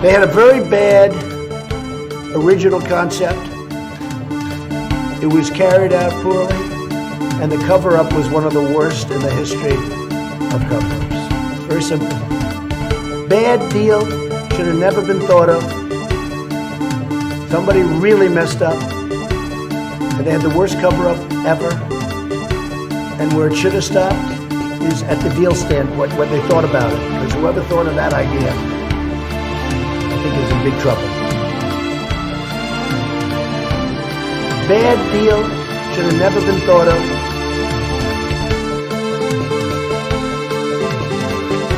They had a very bad original concept. It was carried out poorly, and the cover-up was one of the worst in the history of cover-ups. Very simple. Bad deal, should have never been thought of. Somebody really messed up, and they had the worst cover-up ever. And where it should have stopped is at the deal standpoint, what they thought about it. Because whoever thought of that idea, I think is in big trouble. Bad deal, should have never been thought of.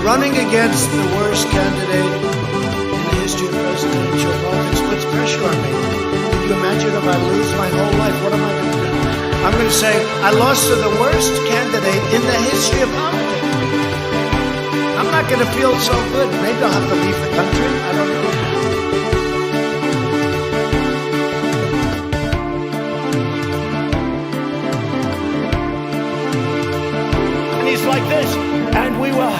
Running against the worst candidate in the history of presidential politics puts pressure on me. Can you imagine if I lose my whole life? What am I going to do? I'm going to say, I lost to the worst candidate in the history of politics. I'm not going to feel so good. Maybe I'll have to leave the country. I don't know. And he's like this, and we will,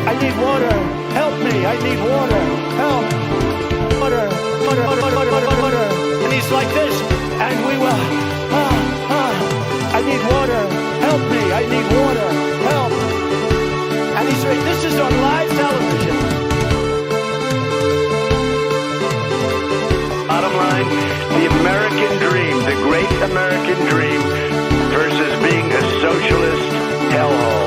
I need water. Help me. I need water. Help. Water. And he's like this, and we will, I need water. Help me. I need water. Help. And he's like, this is on live television. Bottom line, the American dream, the great American dream versus being a socialist hellhole.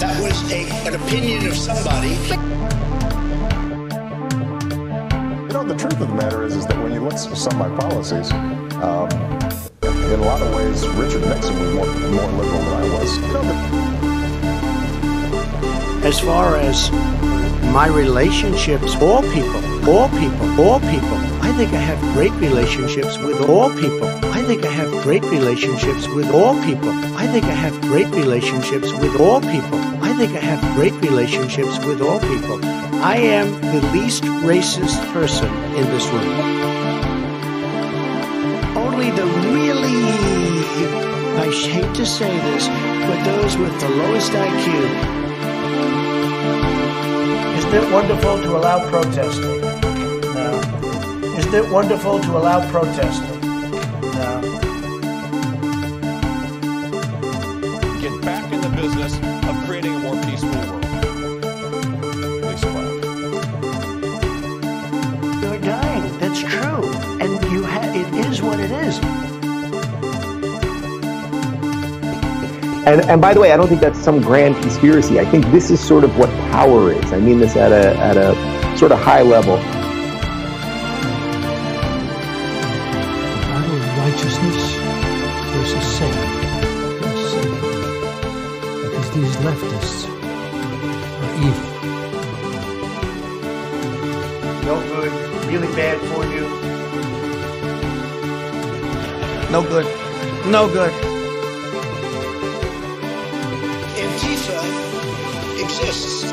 That was an opinion of somebody. You know, the truth of the matter is that when you look at some of my policies, in a lot of ways, Richard Nixon was more liberal than I was. You know, As far as my relationships, all people, I think I have great relationships with all people. I think I have great relationships with all people. I think I have great relationships with all people. I think I have great relationships with all people. I am the least racist person in this room. Only the really, I hate to say this, but those with the lowest IQ. Isn't it wonderful to allow protesting? No. Isn't it wonderful to allow protesting? No. Get back in the business of creating a more peaceful world. Please clap. You're dying. That's true. And it is what it is. And by the way, I don't think that's some grand conspiracy. I think this is sort of what power is. I mean this at a sort of high level. Battle of righteousness versus Satan. Because these leftists are evil. No good. Really bad for you. No good. No good. Antifa exists.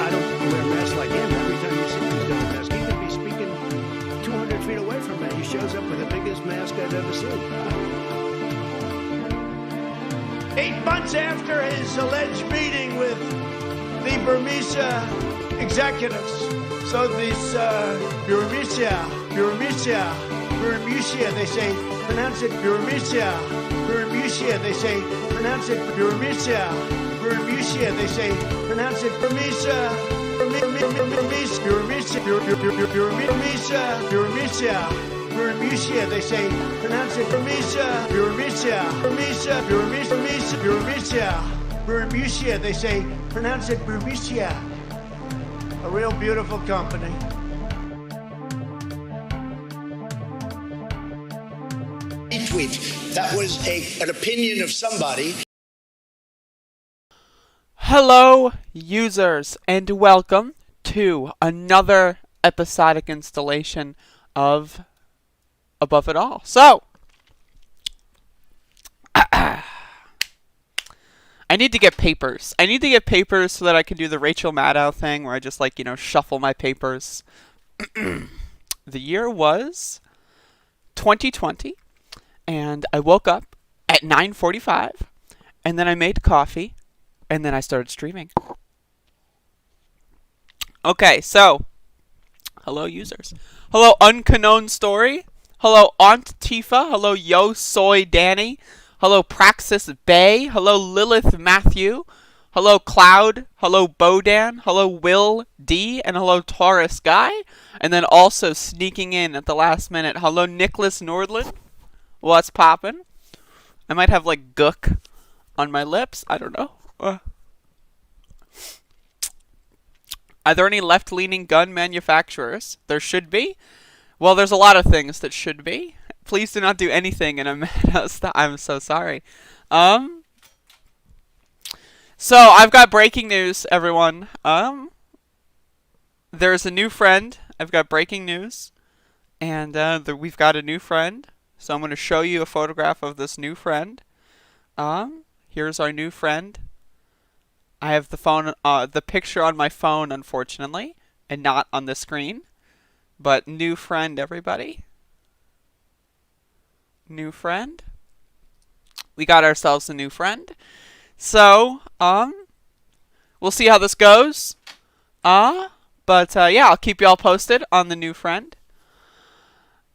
I don't wear a mask like him. Every time you see him, he's got a mask. He could be speaking 200 feet away from me. He shows up with the biggest mask I've ever seen. 8 months after his alleged meeting with the Burmese executives. So this Burmese, they say, pronounce it Burmese, they say, pronounce it Burmese, they say, pronounce it Burmese, they say, pronounce it Burmese, they say, pronounce it Burmese. A real beautiful company. Tweet. That was an opinion of somebody. Hello, users, and welcome to another episodic installation of Above It All. So, I need to get papers. I need to get papers so that I can do the Rachel Maddow thing where I just, shuffle my papers. The year was 2020. And I woke up at 9:45, and then I made coffee, and then I started streaming. Okay, so, hello users. Hello Unknown Story. Hello Aunt Tifa. Hello Yo Soy Danny. Hello Praxis Bay. Hello Lilith Matthew. Hello Cloud. Hello Bodan. Hello Will D. And hello Taurus Guy. And then also sneaking in at the last minute. Hello Nicholas Nordland. What's poppin'? I might have like gook on my lips. I don't know. Are there any left-leaning gun manufacturers? There should be. Well, there's a lot of things that should be. Please do not do anything in a madhouse. I'm so sorry. So I've got breaking news, everyone. There's a new friend. I've got breaking news, and we've got a new friend. So I'm going to show you a photograph of this new friend. Here's our new friend. I have the picture on my phone, unfortunately, and not on the screen. But new friend, everybody. New friend. We got ourselves a new friend. So, we'll see how this goes. Yeah, I'll keep y'all posted on the new friend.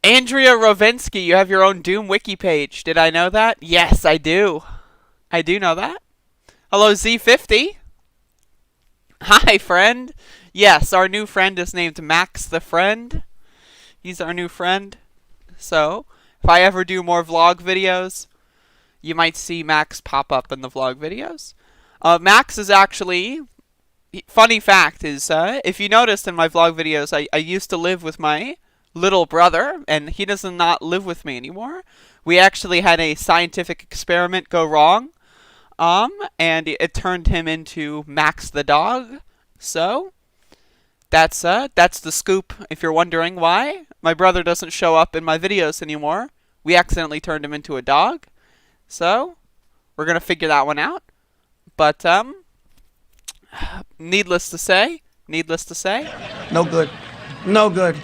Andrea Rovenski, you have your own Doom wiki page. Did I know that? Yes, I do. I do know that. Hello, Z50. Hi, friend. Yes, our new friend is named Max the Friend. He's our new friend. So, if I ever do more vlog videos, you might see Max pop up in the vlog videos. Max is actually... Funny fact is, if you noticed in my vlog videos, I used to live with my little brother, and he does not live with me anymore. We actually had a scientific experiment go wrong. And it turned him into Max the dog. So, that's the scoop. If you're wondering why my brother doesn't show up in my videos anymore, we accidentally turned him into a dog. So, we're gonna figure that one out. But needless to say, no good, no good,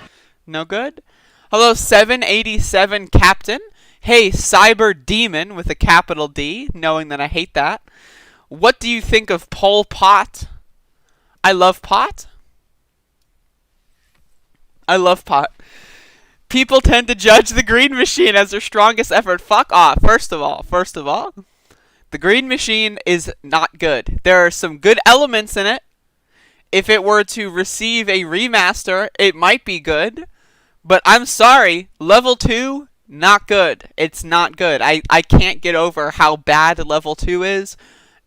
no good. Hello, 787 Captain. Hey, Cyber Demon with a capital D, knowing that I hate that. What do you think of Pol Pot? I love pot. I love pot. People tend to judge the Green Machine as their strongest effort. Fuck off. First of all, the Green Machine is not good. There are some good elements in it. If it were to receive a remaster, it might be good. But I'm sorry, level 2... not good. It's not good. I can't get over how bad level 2 is,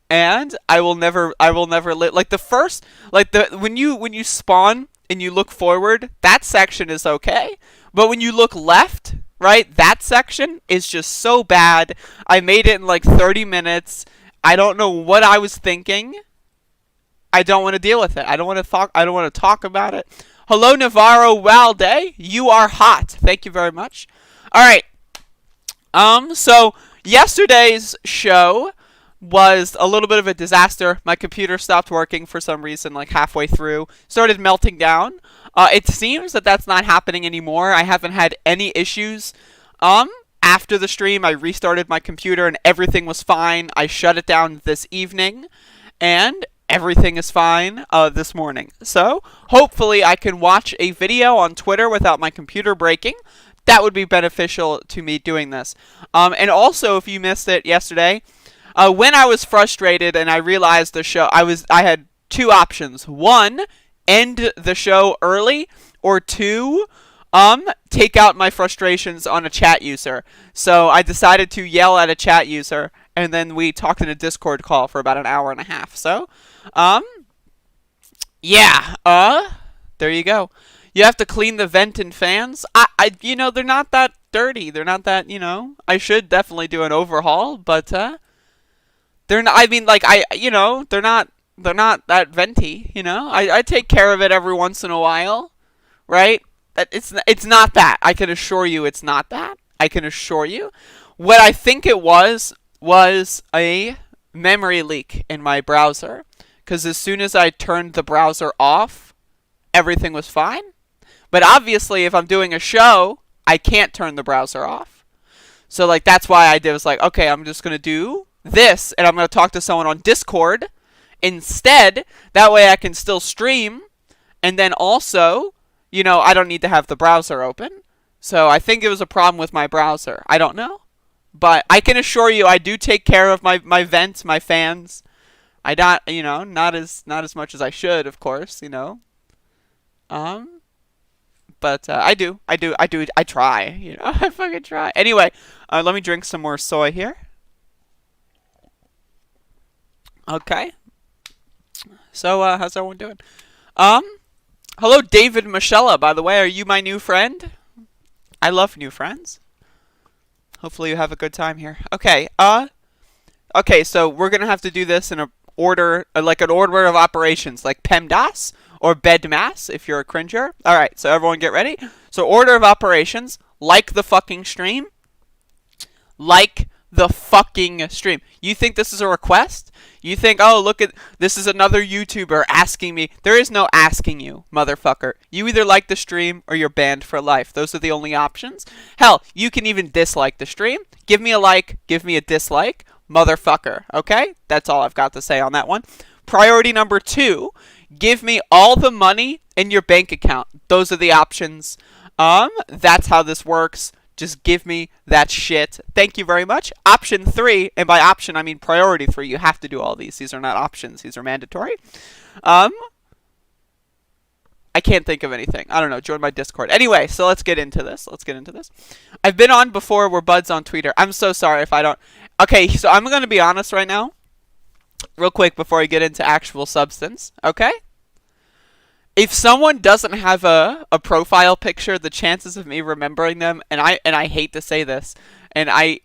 and I will never like the first, like when you spawn and you look forward, that section is okay, but when you look left, right, that section is just so bad. I made it in like 30 minutes. I don't know what I was thinking. I don't want to deal with it. I don't want to talk about it. Hello, Navarro Walde. You are hot. Thank you very much. Alright, so yesterday's show was a little bit of a disaster. My computer stopped working for some reason, like halfway through, started melting down. It seems that that's not happening anymore. I haven't had any issues. After the stream, I restarted my computer and everything was fine. I shut it down this evening, and everything is fine this morning. So, hopefully I can watch a video on Twitter without my computer breaking. That would be beneficial to me doing this. And also, if you missed it yesterday, when I was frustrated and I realized the show, I had two options. One, end the show early, or two, take out my frustrations on a chat user. So I decided to yell at a chat user, and then we talked in a Discord call for about an hour and a half. So, yeah, there you go. You have to clean the vent and fans. You know, they're not that dirty. They're not that, you know, I should definitely do an overhaul, but, they're not, I mean, like, they're not that venti, you know? I take care of it every once in a while, right? It's not that. I can assure you it's not that. I can assure you. What I think it was a memory leak in my browser, because as soon as I turned the browser off, everything was fine. But obviously, if I'm doing a show, I can't turn the browser off. So, like, that's why I was like, okay, I'm just going to do this and I'm going to talk to someone on Discord instead. That way I can still stream, and then also, you know, I don't need to have the browser open. So I think it was a problem with my browser. I don't know. But I can assure you I do take care of my vents, my fans. I don't, you know, not as much as I should, of course, you know. But I try, you know. I fucking try. Anyway, let me drink some more soy here. Okay. So, how's everyone doing? Hello, David Michella, by the way. Are you my new friend? I love new friends. Hopefully you have a good time here. Okay, okay, so we're gonna have to do this in a order, like an order of operations, like PEMDAS or BEDMAS if you're a cringer. Alright, so everyone get ready. So order of operations, like the fucking stream. Like the fucking stream. You think this is a request? You think, oh, look at, this is another YouTuber asking me. There is no asking you, motherfucker. You either like the stream or you're banned for life. Those are the only options. Hell, you can even dislike the stream. Give me a like, give me a dislike, motherfucker. Okay? That's all I've got to say on that one. Priority number 2, give me all the money in your bank account. Those are the options. That's how this works. Just give me that shit. Thank you very much. Option 3, and by option I mean priority 3. You have to do all these. These are not options. These are mandatory. I can't think of anything. I don't know. Join my Discord. Anyway, so let's get into this. I've been on before. We're buds on Twitter. I'm so sorry if I don't. Okay, so I'm going to be honest right now. Real quick before I get into actual substance. Okay? If someone doesn't have a profile picture, the chances of me remembering them, and I hate to say this, and I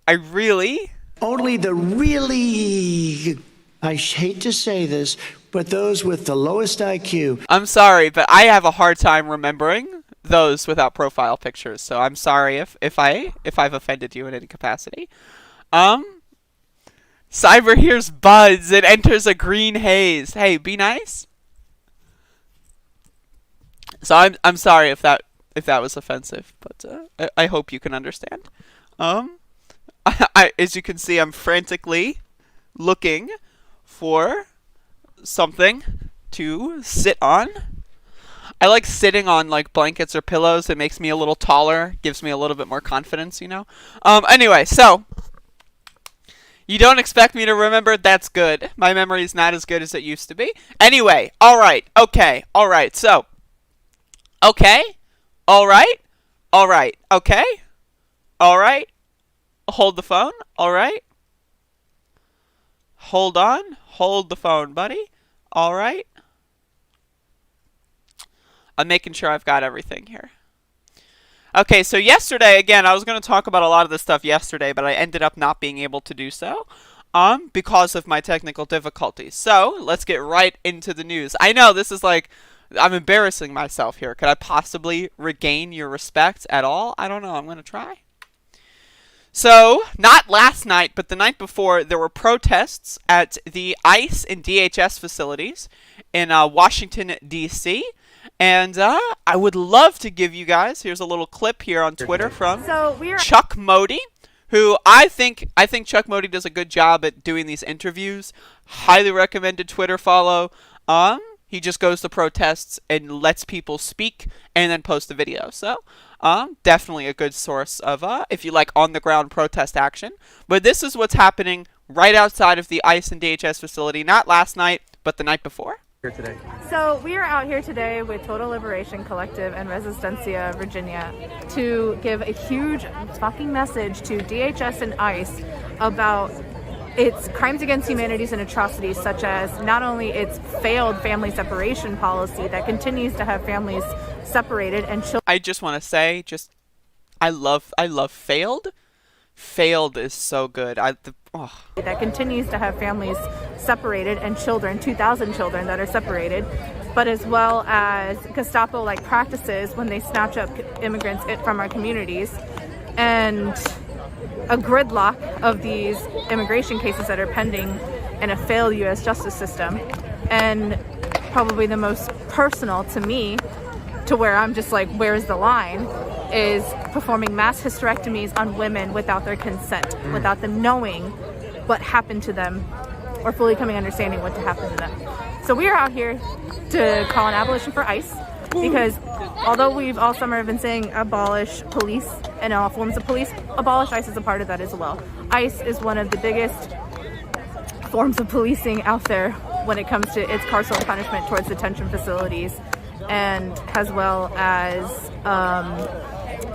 really... Only the really, I hate to say this, but those with the lowest IQ. I'm sorry, but I have a hard time remembering those without profile pictures, so I'm sorry if I've offended you in any capacity. Cyber hears buds and enters a green haze. Hey, be nice. So I'm sorry if that was offensive, but I hope you can understand. As you can see, I'm frantically looking for something to sit on. I like sitting on like blankets or pillows. It makes me a little taller, gives me a little bit more confidence, you know. Anyway, so you don't expect me to remember? That's good. My memory is not as good as it used to be. Anyway, all right, okay, all right. So. Okay, alright, okay, alright, hold the phone, alright, hold on, hold the phone, buddy, alright. I'm making sure I've got everything here. Okay, so yesterday, again, I was going to talk about a lot of this stuff yesterday, but I ended up not being able to do so, because of my technical difficulties. So, let's get right into the news. I know, this is like... I'm embarrassing myself here. Could I possibly regain your respect at all? I don't know. I'm going to try. So, not last night, but the night before, there were protests at the ICE and DHS facilities in Washington, D.C. And I would love to give you guys, here's a little clip here on Twitter from Chuck Modi, who I think Chuck Modi does a good job at doing these interviews. Highly recommended Twitter follow. He just goes to protests and lets people speak and then post a video. So, definitely a good source of, if you like, on-the-ground protest action. But this is what's happening right outside of the ICE and DHS facility, not last night, but the night before. Today. So we are out here today with Total Liberation Collective and Resistencia Virginia to give a huge fucking message to DHS and ICE about its crimes against humanities and atrocities, such as not only its failed family separation policy that continues to have families separated and children. I just want to say, I love failed. Failed is so good. That continues to have families separated and children, 2,000 children that are separated, but as well as Gestapo-like practices when they snatch up immigrants from our communities, and a gridlock of these immigration cases that are pending in a failed U.S. justice system. And probably the most personal to me, to where I'm just like, where's the line, is performing mass hysterectomies on women without their consent, without them knowing what happened to them or fully coming understanding what to happen to them. So we are out here to call an abolition for ICE, because although we've all summer been saying abolish police and all forms of police, abolish ICE is a part of that as well. ICE is one of the biggest forms of policing out there when it comes to its carceral punishment towards detention facilities, and as well as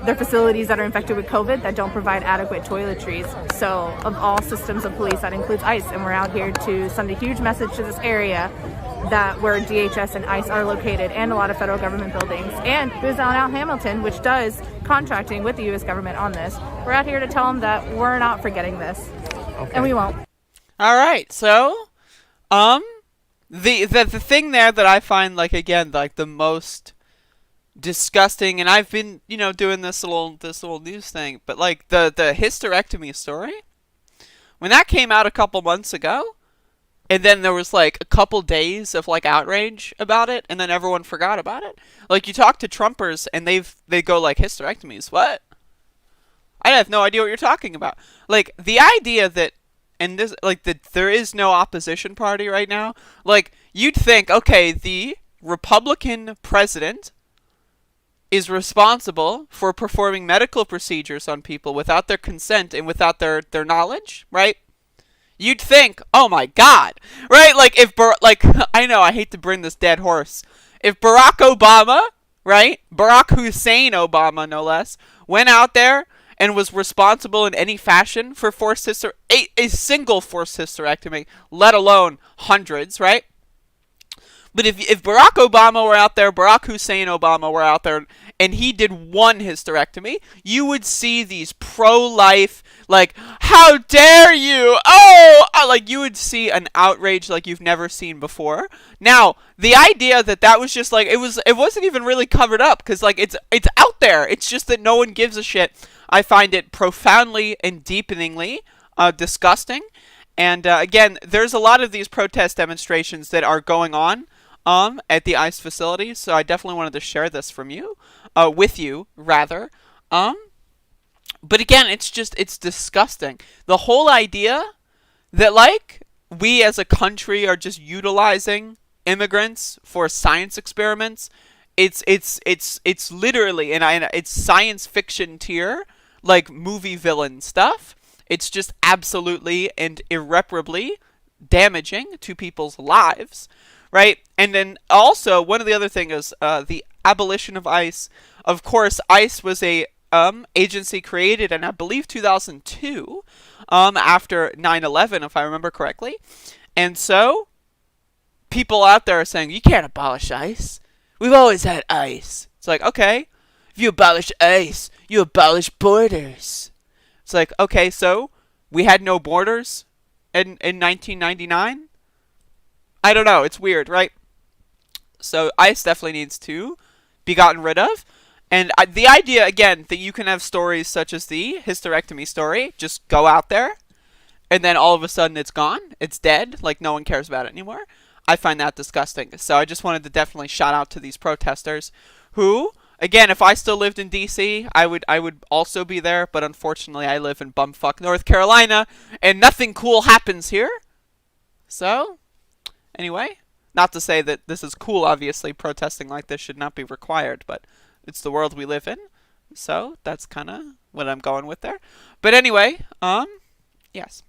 their facilities that are infected with COVID that don't provide adequate toiletries. So of all systems of police, that includes ICE, and we're out here to send a huge message to this area that where DHS and ICE are located, and a lot of federal government buildings, and Booz Allen Hamilton, which does contracting with the U.S. government on this. We're out here to tell them that we're not forgetting this, and we won't. All right, so the thing there that I find, like, again, like the most disgusting, and I've been, you know, doing this little news thing, but like the hysterectomy story, when that came out a couple months ago, and then there was like a couple days of like outrage about it, and then everyone forgot about it. Like, you talk to Trumpers and they go like, hysterectomies, what? I have no idea what you're talking about. Like, the idea that, and this, like, that there is no opposition party right now, like, you'd think, okay, the Republican president is responsible for performing medical procedures on people without their consent and without their knowledge, right? You'd think, oh my God, right? Like, if, I know, I hate to bring this dead horse. If Barack Obama, right? Barack Hussein Obama, no less, went out there and was responsible in any fashion for a single forced hysterectomy, let alone hundreds, right? But if Barack Obama were out there, Barack Hussein Obama were out there, and he did one hysterectomy, you would see these pro-life, like, how dare you? Oh! Like, you would see an outrage like you've never seen before. Now, the idea that was just, like, it wasn't even really covered up, because, like, it's out there. It's just that no one gives a shit. I find it profoundly and deepeningly disgusting. And, again, there's a lot of these protest demonstrations that are going on at the ICE facilities, so I definitely wanted to share this with you, rather. But again, it's disgusting. The whole idea that, like, we as a country are just utilizing immigrants for science experiments, it's literally, and it's science fiction tier, like, movie villain stuff. It's just absolutely and irreparably damaging to people's lives, right? And then also, one of the other things is the abolition of ICE. Of course, ICE was a agency created in, I believe, 2002, after 9/11, if I remember correctly. And so, people out there are saying, you can't abolish ICE. We've always had ICE. It's like, okay, if you abolish ICE, you abolish borders. It's like, okay, so we had no borders in 1999? I don't know. It's weird, right? So ICE definitely needs to be gotten rid of. And the idea, again, that you can have stories such as the hysterectomy story, just go out there, and then all of a sudden it's gone. It's dead. Like, no one cares about it anymore. I find that disgusting. So I just wanted to definitely shout out to these protesters who, again, if I still lived in D.C., I would also be there, but unfortunately I live in bumfuck North Carolina, and nothing cool happens here. So, anyway, not to say that this is cool, obviously, protesting like this should not be required, but it's the world we live in, so that's kind of what I'm going with there. But anyway, yes.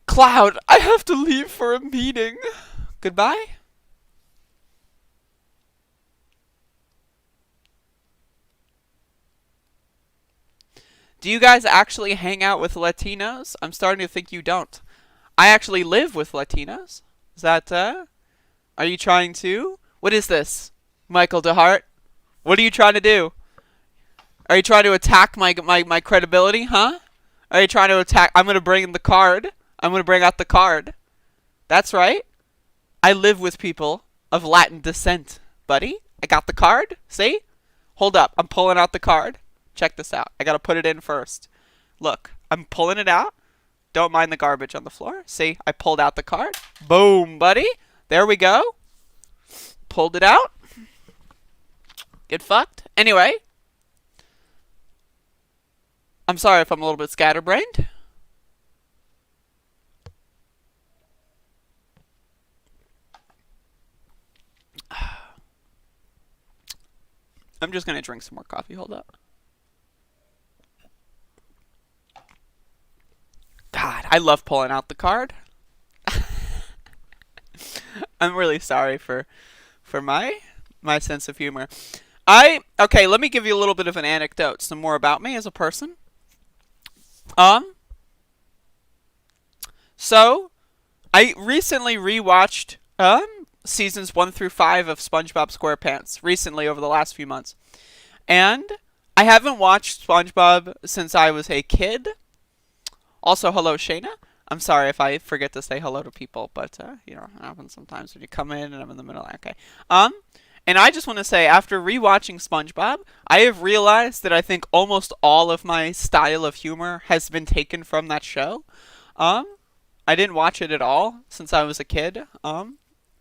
Cloud, I have to leave for a meeting. Goodbye. Do you guys actually hang out with Latinos? I'm starting to think you don't. I actually live with Latinos. Is that, are you trying to? What is this, Michael DeHart? What are you trying to do? Are you trying to attack my credibility, huh? Are you trying to attack? I'm going to bring in the card. I'm going to bring out the card. That's right. I live with people of Latin descent, buddy. I got the card. See? Hold up. I'm pulling out the card. Check this out. I got to put it in first. Look, I'm pulling it out. Don't mind the garbage on the floor. See? I pulled out the card. Boom, buddy. There we go. Pulled it out. Get fucked. Anyway. I'm sorry if I'm a little bit scatterbrained. I'm just gonna drink some more coffee. Hold up. God, I love pulling out the card. I'm really sorry for my sense of humor. Okay, let me give you a little bit of an anecdote, some more about me as a person. So I recently rewatched seasons 1 through 5 of SpongeBob SquarePants recently over the last few months. And I haven't watched SpongeBob since I was a kid. Also, hello, Shayna. I'm sorry if I forget to say hello to people, but, you know, it happens sometimes when you come in and I'm in the middle. Okay. And I just want to say, after rewatching SpongeBob, I have realized that I think almost all of my style of humor has been taken from that show. I didn't watch it at all since I was a kid.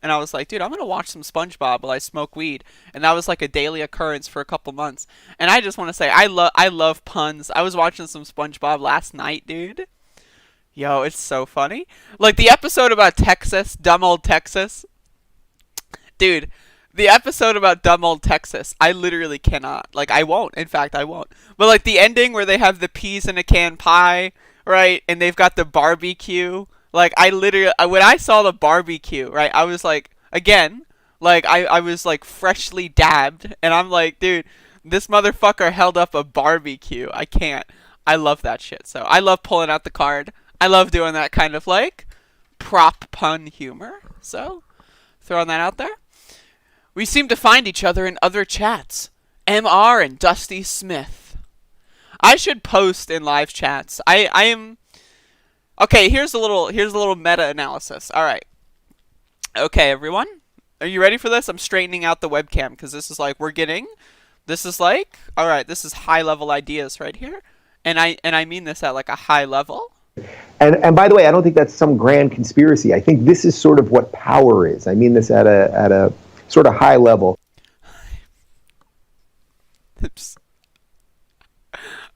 And I was like, dude, I'm going to watch some SpongeBob while I smoke weed. And that was like a daily occurrence for a couple months. And I just want to say, I love puns. I was watching some SpongeBob last night, dude. Yo, it's so funny. Like the episode about Texas, dumb old Texas. Dude, the episode about dumb old Texas, I literally cannot. Like, I won't. In fact, I won't. But like the ending where they have the peas in a can pie, right? And they've got the barbecue. Like, I literally, when I saw the barbecue, right, I was like, again, like, I was, like, freshly dabbed, and I'm like, dude, this motherfucker held up a barbecue. I can't. I love that shit. So, I love pulling out the card. I love doing that kind of, like, prop pun humor. So, throwing that out there. We seem to find each other in other chats. MR and Dusty Smith. I should post in live chats. I am... Okay, here's a little meta-analysis. All right. Okay, everyone. Are you ready for this? I'm straightening out the webcam because this is like, all right, this is high-level ideas right here. And I mean this at like a high level. And by the way, I don't think that's some grand conspiracy. I think this is sort of what power is. I mean this at a sort of high level.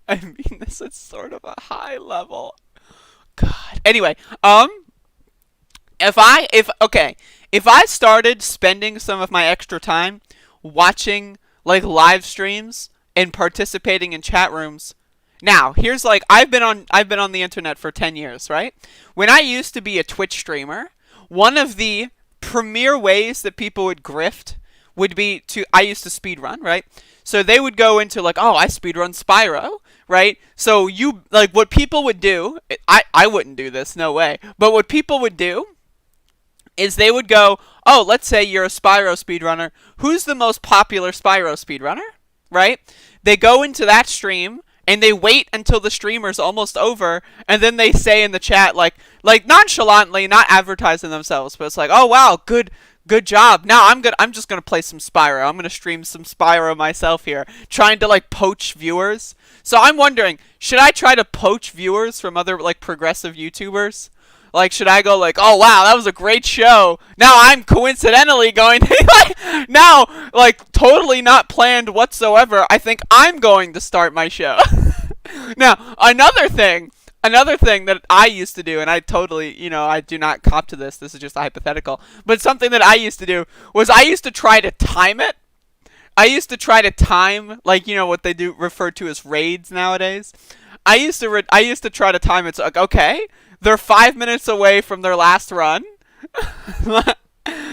I mean this at sort of a high level. God. Anyway, if I started spending some of my extra time watching like live streams and participating in chat rooms. Now, here's like I've been on the internet for 10 years, right? When I used to be a Twitch streamer, one of the premier ways that people would grift would be I used to speedrun, right? So they would go into like, oh, I speedrun Spyro, right? So what people would do, I wouldn't do this, no way. But what people would do is they would go, oh, let's say you're a Spyro speedrunner. Who's the most popular Spyro speedrunner, right? They go into that stream and they wait until the streamer's almost over, and then they say in the chat, like nonchalantly, not advertising themselves, but it's like, oh wow, good job. Now I'm just gonna play some Spyro. I'm gonna stream some Spyro myself here, trying to like poach viewers. So I'm wondering, should I try to poach viewers from other like progressive YouTubers? Like, should I go like, oh wow, that was a great show. Now I'm coincidentally going to now, like totally not planned whatsoever. I think I'm going to start my show. Now, another thing that I used to do, and I totally, I do not cop to this. This is just a hypothetical. But something that I used to do was I used to try to time it. I used to try to time, like, what they do refer to as raids nowadays. I used to try to time it. So, like, okay, they're 5 minutes away from their last run.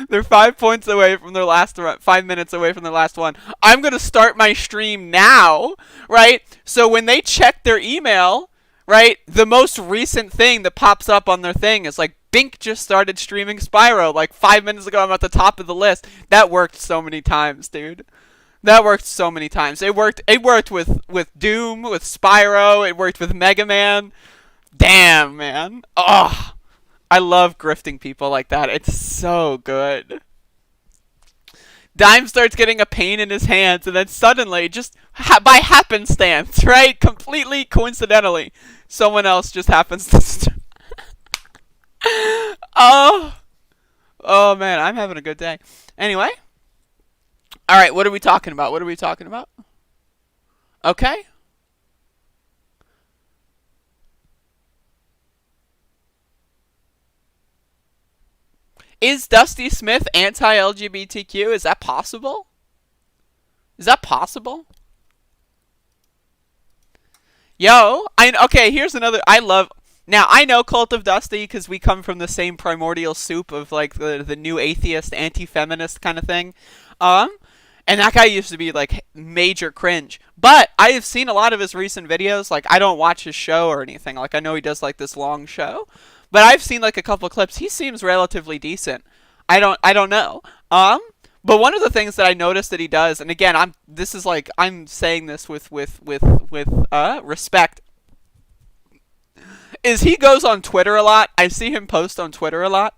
They're 5 points away from their last run. 5 minutes away from their last one. I'm going to start my stream now, right? So when they check their email, right, the most recent thing that pops up on their thing is like, Bink just started streaming Spyro. Like 5 minutes ago, I'm at the top of the list. That worked so many times, dude. That worked so many times. It worked with Doom, with Spyro. It worked with Mega Man. Damn, man. Oh, I love grifting people like that. It's so good. Dime starts getting a pain in his hands, and then suddenly, just by happenstance, right? Completely coincidentally, someone else just happens to... Oh, man, I'm having a good day. Anyway, All right, what are we talking about? What are we talking about? Okay. Is Dusty Smith anti-LGBTQ? Is that possible? Is that possible? Yo, okay, here's another. Now, I know Cult of Dusty because we come from the same primordial soup of, like, the new atheist, anti-feminist kind of thing. And that guy used to be, like, major cringe. But I have seen a lot of his recent videos. Like, I don't watch his show or anything. Like, I know he does, like, this long show. But I've seen, like, a couple clips. He seems relatively decent. I don't know. But one of the things that I noticed that he does, and again, I'm saying this with respect, is he goes on Twitter a lot. I see him post on Twitter a lot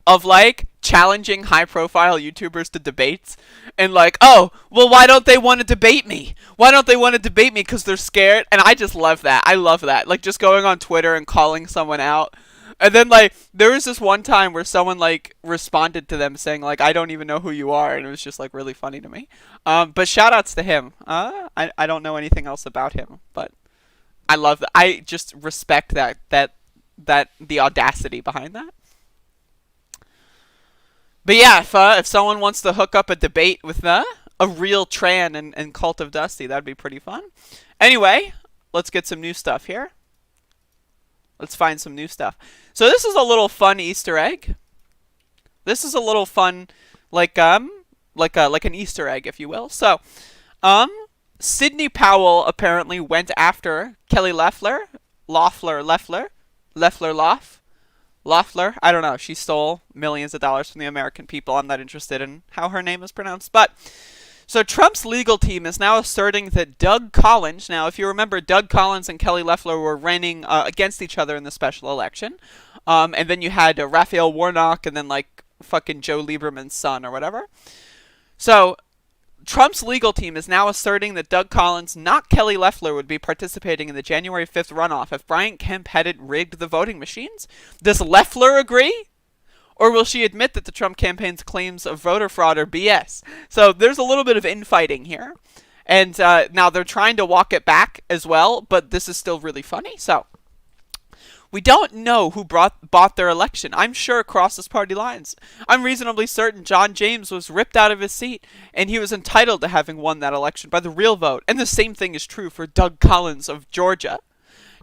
of, like, challenging high-profile YouTubers to debates, and like, oh, well, why don't they want to debate me? Why don't they want to debate me? Because they're scared. And I just love that. I love that. Like, just going on Twitter and calling someone out. And then, like, there was this one time where someone, like, responded to them saying, like, I don't even know who you are, and it was just, like, really funny to me. But shout-outs to him. I don't know anything else about him, but I love that. I just respect that the audacity behind that. But yeah, if someone wants to hook up a debate with a real Tran and Cult of Dusty, that'd be pretty fun. Anyway, let's get some new stuff here. Let's find some new stuff. So this is a little fun Easter egg. This is a little fun, like an Easter egg, if you will. So, Sidney Powell apparently went after Kelly Loeffler. I don't know. She stole millions of dollars from the American people. I'm not interested in how her name is pronounced. But so Trump's legal team is now asserting that Doug Collins, now if you remember, Doug Collins and Kelly Loeffler were running against each other in the special election. And then you had Raphael Warnock and then, like, fucking Joe Lieberman's son or whatever. So Trump's legal team is now asserting that Doug Collins, not Kelly Loeffler, would be participating in the January 5th runoff if Brian Kemp hadn't rigged the voting machines. Does Loeffler agree? Or will she admit that the Trump campaign's claims of voter fraud are BS? So there's a little bit of infighting here. And now they're trying to walk it back as well, but this is still really funny. So we don't know who bought their election. I'm sure crosses party lines. I'm reasonably certain John James was ripped out of his seat, and he was entitled to having won that election by the real vote. And the same thing is true for Doug Collins of Georgia.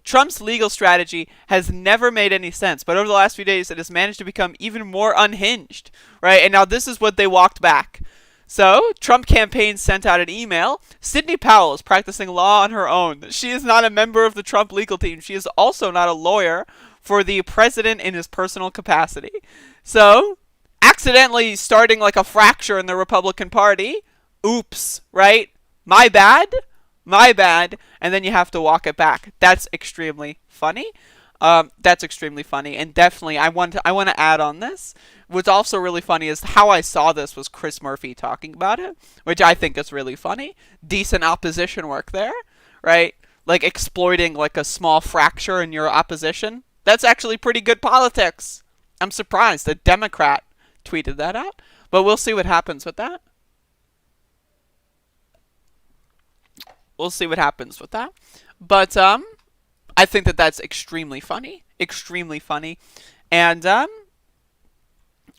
Trump's legal strategy has never made any sense, but over the last few days it has managed to become even more unhinged, right? And now this is what they walked back. So, Trump campaign sent out an email. Sidney Powell is practicing law on her own. She is not a member of the Trump legal team. She is also not a lawyer for the president in his personal capacity. So, accidentally starting like a fracture in the Republican Party. Oops, right? My bad. And then you have to walk it back. That's extremely funny. And definitely I want to add on this. What's also really funny is how I saw this was Chris Murphy talking about it, which I think is really funny. Decent opposition work there, right? Like exploiting like a small fracture in your opposition. That's actually pretty good politics. I'm surprised a Democrat tweeted that out, but we'll see what happens with that. But I think that that's extremely funny. And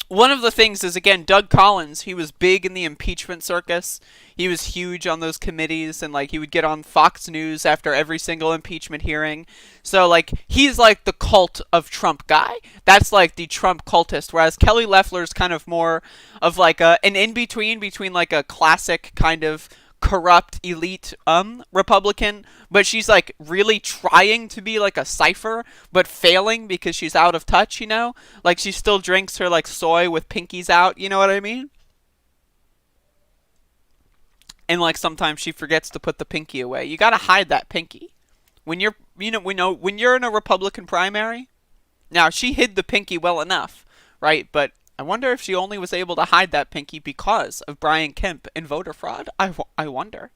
one of the things is, again, Doug Collins, he was big in the impeachment circus. He was huge on those committees, and like he would get on Fox News after every single impeachment hearing. So like he's like the cult of Trump guy. That's like the Trump cultist, whereas Kelly Loeffler's kind of more of like an in-between between like a classic kind of corrupt elite Republican, but she's like really trying to be like a cipher but failing because she's out of touch, you know, like she still drinks her like soy with pinkies out, you know what I mean? And like sometimes she forgets to put the pinky away. You got to hide that pinky when you're when you're in a Republican primary. Now she hid the pinky well enough, right? But I wonder if she only was able to hide that pinky because of Brian Kemp and voter fraud. I wonder.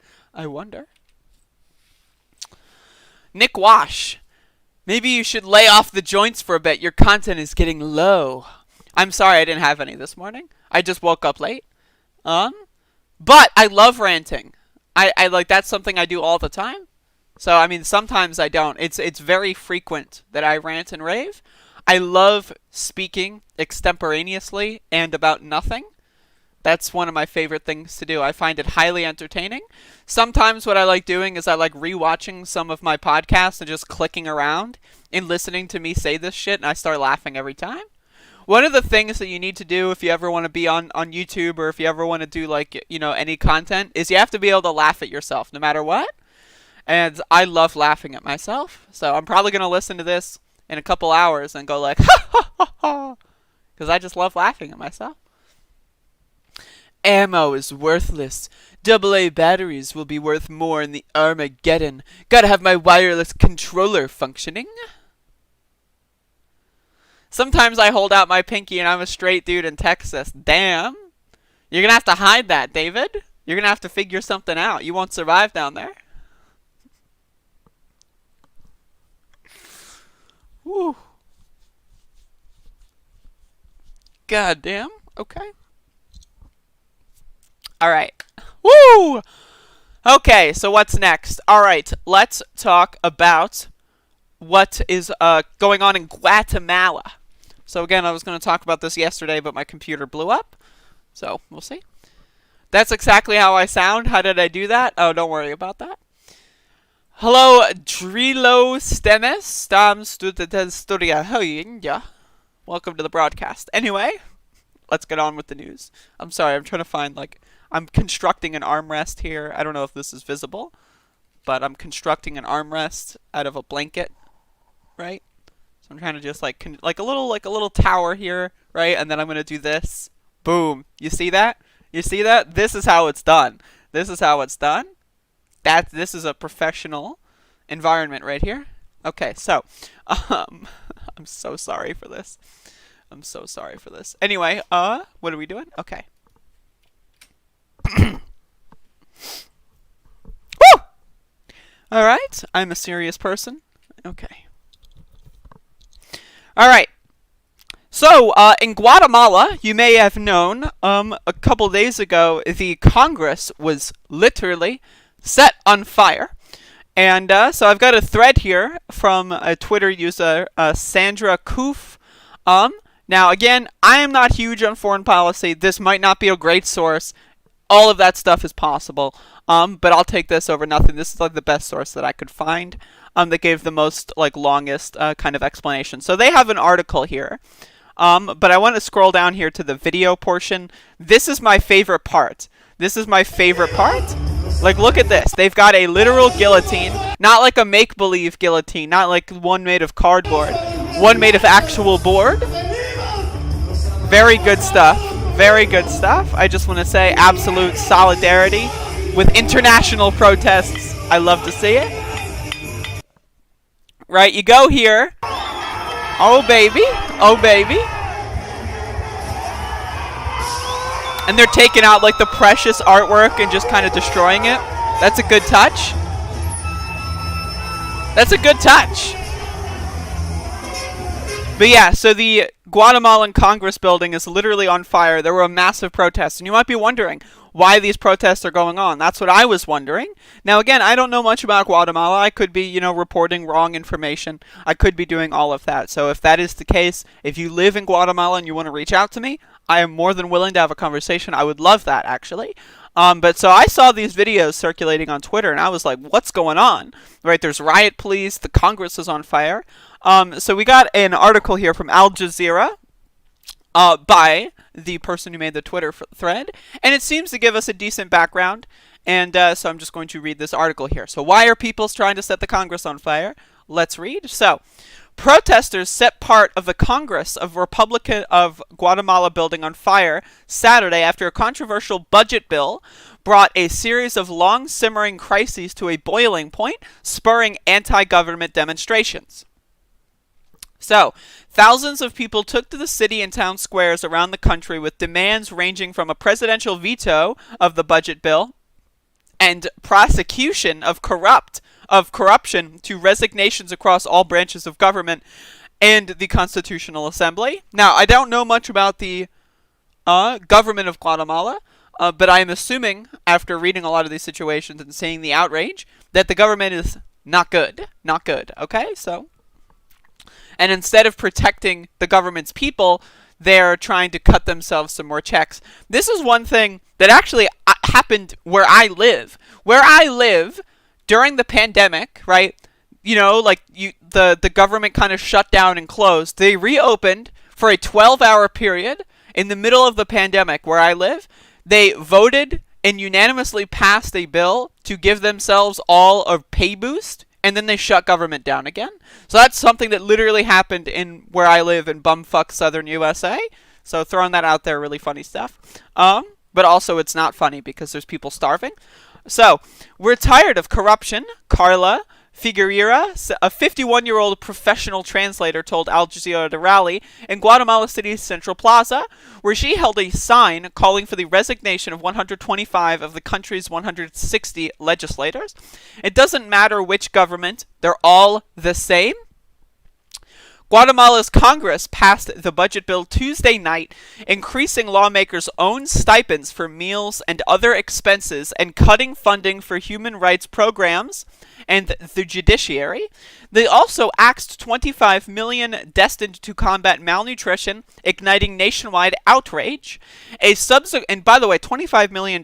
Nick Wash. Maybe you should lay off the joints for a bit. Your content is getting low. I'm sorry I didn't have any this morning. I just woke up late. But I love ranting. I like, that's something I do all the time. So, I mean, sometimes I don't. It's very frequent that I rant and rave. I love speaking extemporaneously and about nothing. That's one of my favorite things to do. I find it highly entertaining. Sometimes what I like doing is I like rewatching some of my podcasts and just clicking around and listening to me say this shit, and I start laughing every time. One of the things that you need to do if you ever want to be on YouTube, or if you ever want to do, like, you know, any content, is you have to be able to laugh at yourself no matter what. And I love laughing at myself. So I'm probably going to listen to this in a couple hours and go like, ha ha ha ha, because I just love laughing at myself. Ammo is worthless. AA batteries will be worth more in the Armageddon. Gotta have my wireless controller functioning. Sometimes I hold out my pinky and I'm a straight dude in Texas. Damn. You're gonna have to hide that, David. You're gonna have to figure something out. You won't survive down there. Woo. God damn. Okay. Alright. Woo! Okay, so what's next? Alright, let's talk about what is going on in Guatemala. So again, I was going to talk about this yesterday, but my computer blew up. So, we'll see. That's exactly how I sound. How did I do that? Oh, don't worry about that. Hello, Drilo Stemes. Welcome to the broadcast. Anyway, let's get on with the news. I'm sorry, I'm trying to find, like, I'm constructing an armrest here. I don't know if this is visible, but I'm constructing an armrest out of a blanket, right? So I'm trying to just like a little tower here, right? And then I'm gonna do this. Boom. You see that? You see that? This is how it's done. This is how it's done. This is a professional environment right here. Okay, so I'm so sorry for this. I'm so sorry for this. Anyway, what are we doing? Okay. Woo! Alright, I'm a serious person. Okay. Alright. So, in Guatemala, you may have known, a couple days ago, the Congress was literally set on fire. And, so I've got a thread here from a Twitter user, Sandra Koof. Now, again, I am not huge on foreign policy. This might not be a great source. All of that stuff is possible, but I'll take this over nothing. This is like the best source that I could find, that gave the most, like, longest kind of explanation. So they have an article here, but I want to scroll down here to the video portion. This is my favorite part. This is my favorite part. Like, look at this. They've got a literal guillotine, not like a make-believe guillotine, not like one made of cardboard, one made of actual board. Very good stuff. Very good stuff. I just want to say absolute solidarity with international protests. I love to see it. Right, you go here. Oh, baby. Oh, baby. And they're taking out, like, the precious artwork and just kind of destroying it. That's a good touch. That's a good touch. But yeah, so the Guatemalan Congress building is literally on fire. There were massive protests. And you might be wondering why these protests are going on. That's what I was wondering. Now, again, I don't know much about Guatemala. I could be, reporting wrong information. I could be doing all of that. So if that is the case, if you live in Guatemala and you want to reach out to me, I am more than willing to have a conversation. I would love that, actually. But so I saw these videos circulating on Twitter, and I was like, what's going on? Right, there's riot police. The Congress is on fire. So we got an article here from Al Jazeera by the person who made the Twitter thread, and it seems to give us a decent background, and so I'm just going to read this article here. So why are people trying to set the Congress on fire? Let's read. So, protesters set part of the Congress of Republican of Guatemala building on fire Saturday after a controversial budget bill brought a series of long-simmering crises to a boiling point, spurring anti-government demonstrations. So, thousands of people took to the city and town squares around the country with demands ranging from a presidential veto of the budget bill and prosecution of corruption to resignations across all branches of government and the Constitutional Assembly. Now, I don't know much about the government of Guatemala. But I am assuming, after reading a lot of these situations and seeing the outrage, that the government is not good. Not good, okay? So, and instead of protecting the government's people, they're trying to cut themselves some more checks. This is one thing that actually happened where I live. Where I live, during the pandemic, right? You know, like the government kind of shut down and closed. They reopened for a 12-hour period in the middle of the pandemic where I live. They voted and unanimously passed a bill to give themselves all a pay boost, and then they shut government down again. So that's something that literally happened in where I live in bumfuck southern USA. So throwing that out there, really funny stuff. But also it's not funny because there's people starving. So, we're tired of corruption, Carla Figueira, a 51-year-old professional translator, told Al Jazeera at a rally in Guatemala City's Central Plaza, where she held a sign calling for the resignation of 125 of the country's 160 legislators. It doesn't matter which government, they're all the same. Guatemala's Congress passed the budget bill Tuesday night, increasing lawmakers' own stipends for meals and other expenses and cutting funding for human rights programs and the judiciary. They also axed $25 million destined to combat malnutrition, igniting nationwide outrage. And by the way, $25 million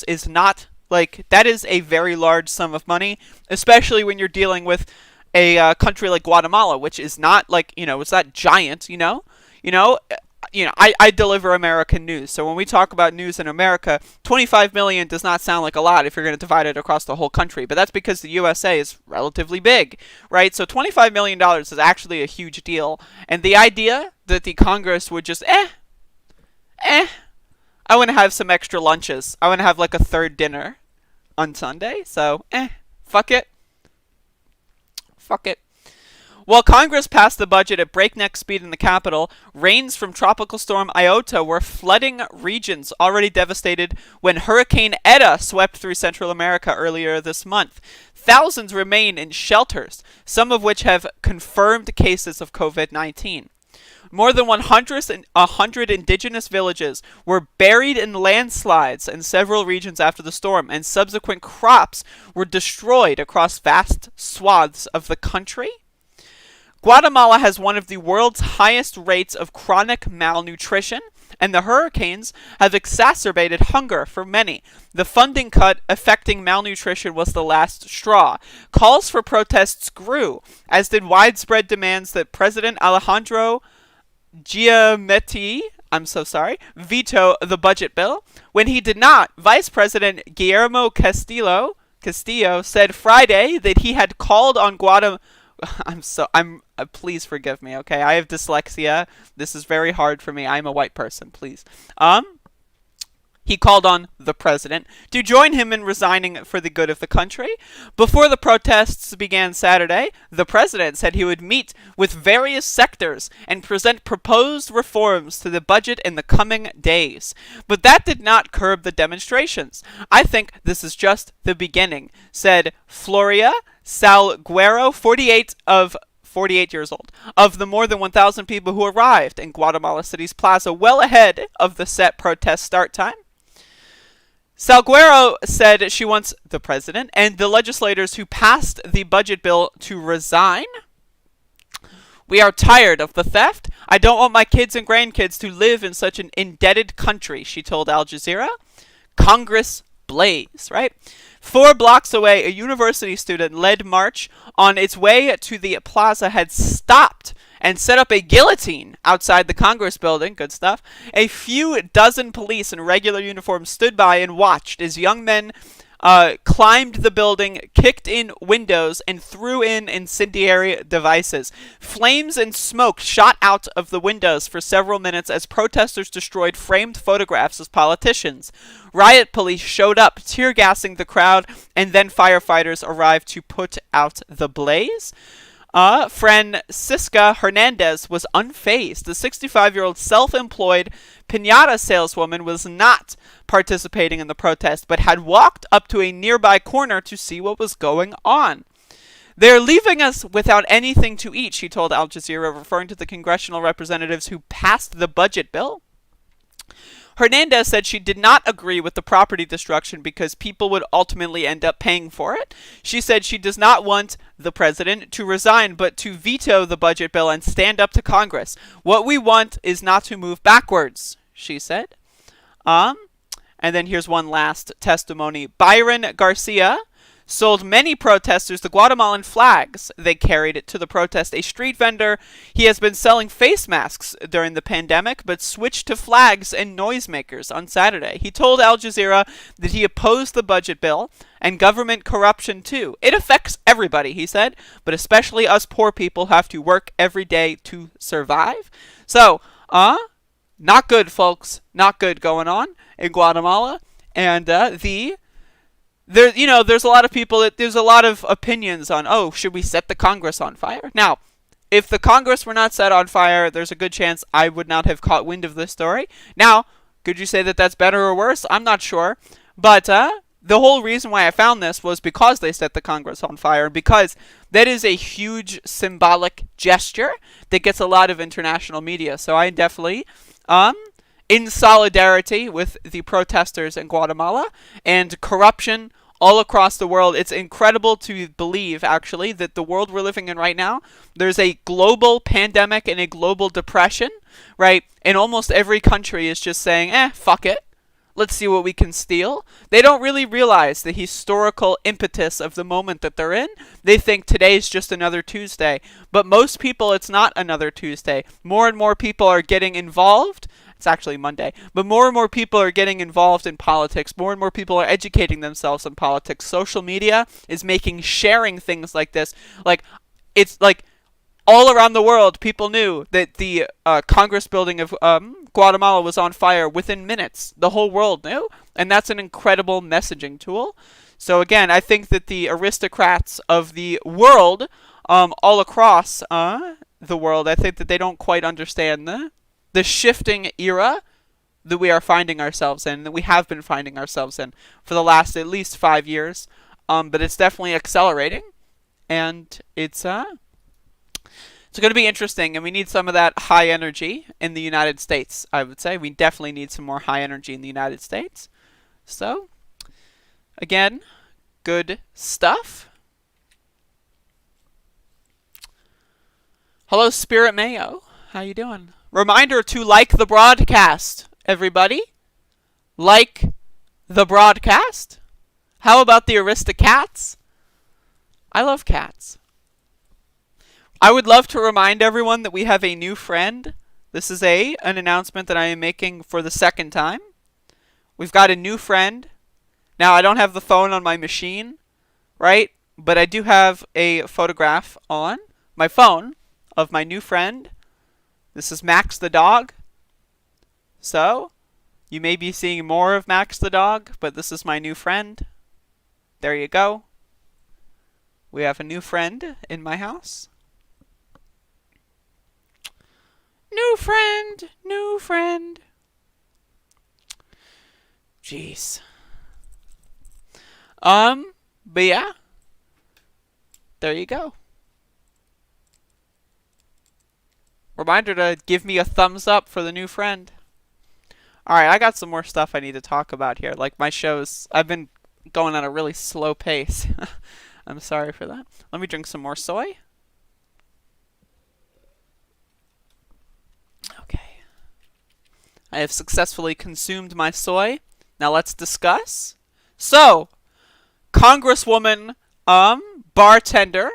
is not, like, that is a very large sum of money, especially when you're dealing with a country like Guatemala, which is not like, it's not giant, I deliver American news. So when we talk about news in America, 25 million does not sound like a lot if you're going to divide it across the whole country. But that's because the USA is relatively big, right? So $25 million is actually a huge deal. And the idea that the Congress would just, I want to have some extra lunches. I want to have like a third dinner on Sunday. So, fuck it. Fuck it. While Congress passed the budget at breakneck speed in the capital, rains from Tropical Storm Iota were flooding regions already devastated when Hurricane Eta swept through Central America earlier this month. Thousands remain in shelters, some of which have confirmed cases of COVID-19. More than 100 indigenous villages were buried in landslides in several regions after the storm, and subsequent crops were destroyed across vast swaths of the country. Guatemala has one of the world's highest rates of chronic malnutrition, and the hurricanes have exacerbated hunger for many. The funding cut affecting malnutrition was the last straw. Calls for protests grew, as did widespread demands that President Alejandro Giammattei, veto the budget bill. When he did not, Vice President Guillermo Castillo said Friday that he had called on Guatemala. Please forgive me, okay? I have dyslexia. This is very hard for me. I'm a white person, please. He called on the president to join him in resigning for the good of the country. Before the protests began Saturday, the president said he would meet with various sectors and present proposed reforms to the budget in the coming days. But that did not curb the demonstrations. I think this is just the beginning, said Floria Salguero, 48 years old, of the more than 1,000 people who arrived in Guatemala City's plaza well ahead of the set protest start time. Salguero said she wants the president and the legislators who passed the budget bill to resign. We are tired of the theft. I don't want my kids and grandkids to live in such an indebted country, she told Al Jazeera. Congress blaze, right? 4 blocks away, a university student-led march on its way to the plaza had stopped and set up a guillotine outside the Congress building. Good stuff. A few dozen police in regular uniforms stood by and watched as young men climbed the building, kicked in windows, and threw in incendiary devices. Flames and smoke shot out of the windows for several minutes as protesters destroyed framed photographs of politicians. Riot police showed up, tear-gassing the crowd, and then firefighters arrived to put out the blaze. Francisca Hernandez was unfazed. The 65-year-old self-employed piñata saleswoman was not participating in the protest, but had walked up to a nearby corner to see what was going on. They're leaving us without anything to eat, she told Al Jazeera, referring to the congressional representatives who passed the budget bill. Hernandez said she did not agree with the property destruction because people would ultimately end up paying for it. She said she does not want the president to resign, but to veto the budget bill and stand up to Congress. What we want is not to move backwards, she said. And then here's one last testimony. Byron Garcia sold many protesters the Guatemalan flags they carried to the protest. A street vendor, he has been selling face masks during the pandemic, but switched to flags and noisemakers on Saturday. He told Al Jazeera that he opposed the budget bill and government corruption too. It affects everybody, he said, but especially us poor people have to work every day to survive. So, not good, folks. Not good going on in Guatemala. And there's a lot of people there's a lot of opinions on, oh, should we set the Congress on fire? Now, if the Congress were not set on fire, there's a good chance I would not have caught wind of this story. Now, could you say that that's better or worse? I'm not sure. But the whole reason why I found this was because they set the Congress on fire, because that is a huge symbolic gesture that gets a lot of international media. So I definitely in solidarity with the protesters in Guatemala and corruption all across the world. It's incredible to believe, actually, that the world we're living in right now, there's a global pandemic and a global depression, right? And almost every country is just saying, fuck it. Let's see what we can steal. They don't really realize the historical impetus of the moment that they're in. They think today's just another Tuesday. But most people, it's not another Tuesday. More and more people are getting involved. It's actually Monday. But more and more people are getting involved in politics. More and more people are educating themselves in politics. Social media is making sharing things like this. It's like all around the world, people knew that the Congress building of Guatemala was on fire within minutes. The whole world knew. And that's an incredible messaging tool. So again, I think that the aristocrats of the world, all across the world, I think that they don't quite understand the shifting era that we are finding ourselves in, that we have been finding ourselves in for the last at least 5 years. But it's definitely accelerating. And it's going to be interesting, and we need some of that high energy in the United States, I would say. We definitely need some more high energy in the United States. So, again, good stuff. Hello, Spirit Mayo. How you doing? Reminder to like the broadcast, everybody. Like the broadcast. How about the Aristocats? I love cats. I would love to remind everyone that we have a new friend. This is an announcement that I am making for the second time. We've got a new friend. Now, I don't have the phone on my machine, right? But I do have a photograph on my phone of my new friend. This is Max the dog. So, you may be seeing more of Max the dog, but this is my new friend. There you go. We have a new friend in my house. New friend, new friend. Jeez. But yeah. There you go. Reminder to give me a thumbs up for the new friend. Alright, I got some more stuff I need to talk about here. Like my shows, I've been going at a really slow pace. I'm sorry for that. Let me drink some more soy. Okay. I have successfully consumed my soy. Now let's discuss. So, Congresswoman, bartender,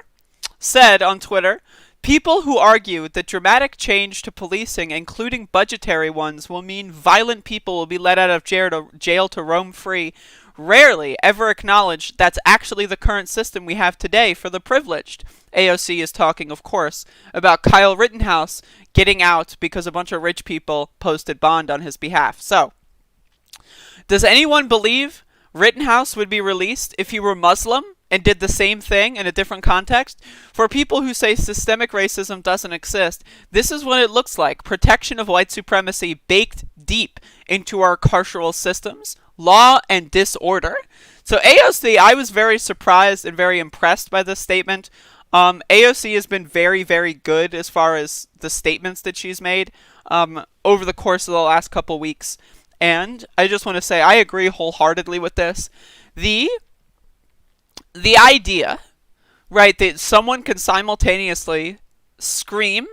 said on Twitter, people who argue that dramatic change to policing, including budgetary ones, will mean violent people will be let out of jail to roam free, rarely ever acknowledge that's actually the current system we have today for the privileged. AOC is talking, of course, about Kyle Rittenhouse getting out because a bunch of rich people posted bond on his behalf. So, does anyone believe Rittenhouse would be released if he were Muslim and did the same thing in a different context? For people who say systemic racism doesn't exist, this is what it looks like. Protection of white supremacy baked deep into our carceral systems. Law and disorder. So AOC, I was very surprised and very impressed by this statement. AOC has been very, very good as far as the statements that she's made over the course of the last couple weeks. And I just want to say I agree wholeheartedly with this. The idea, right, that someone can simultaneously scream,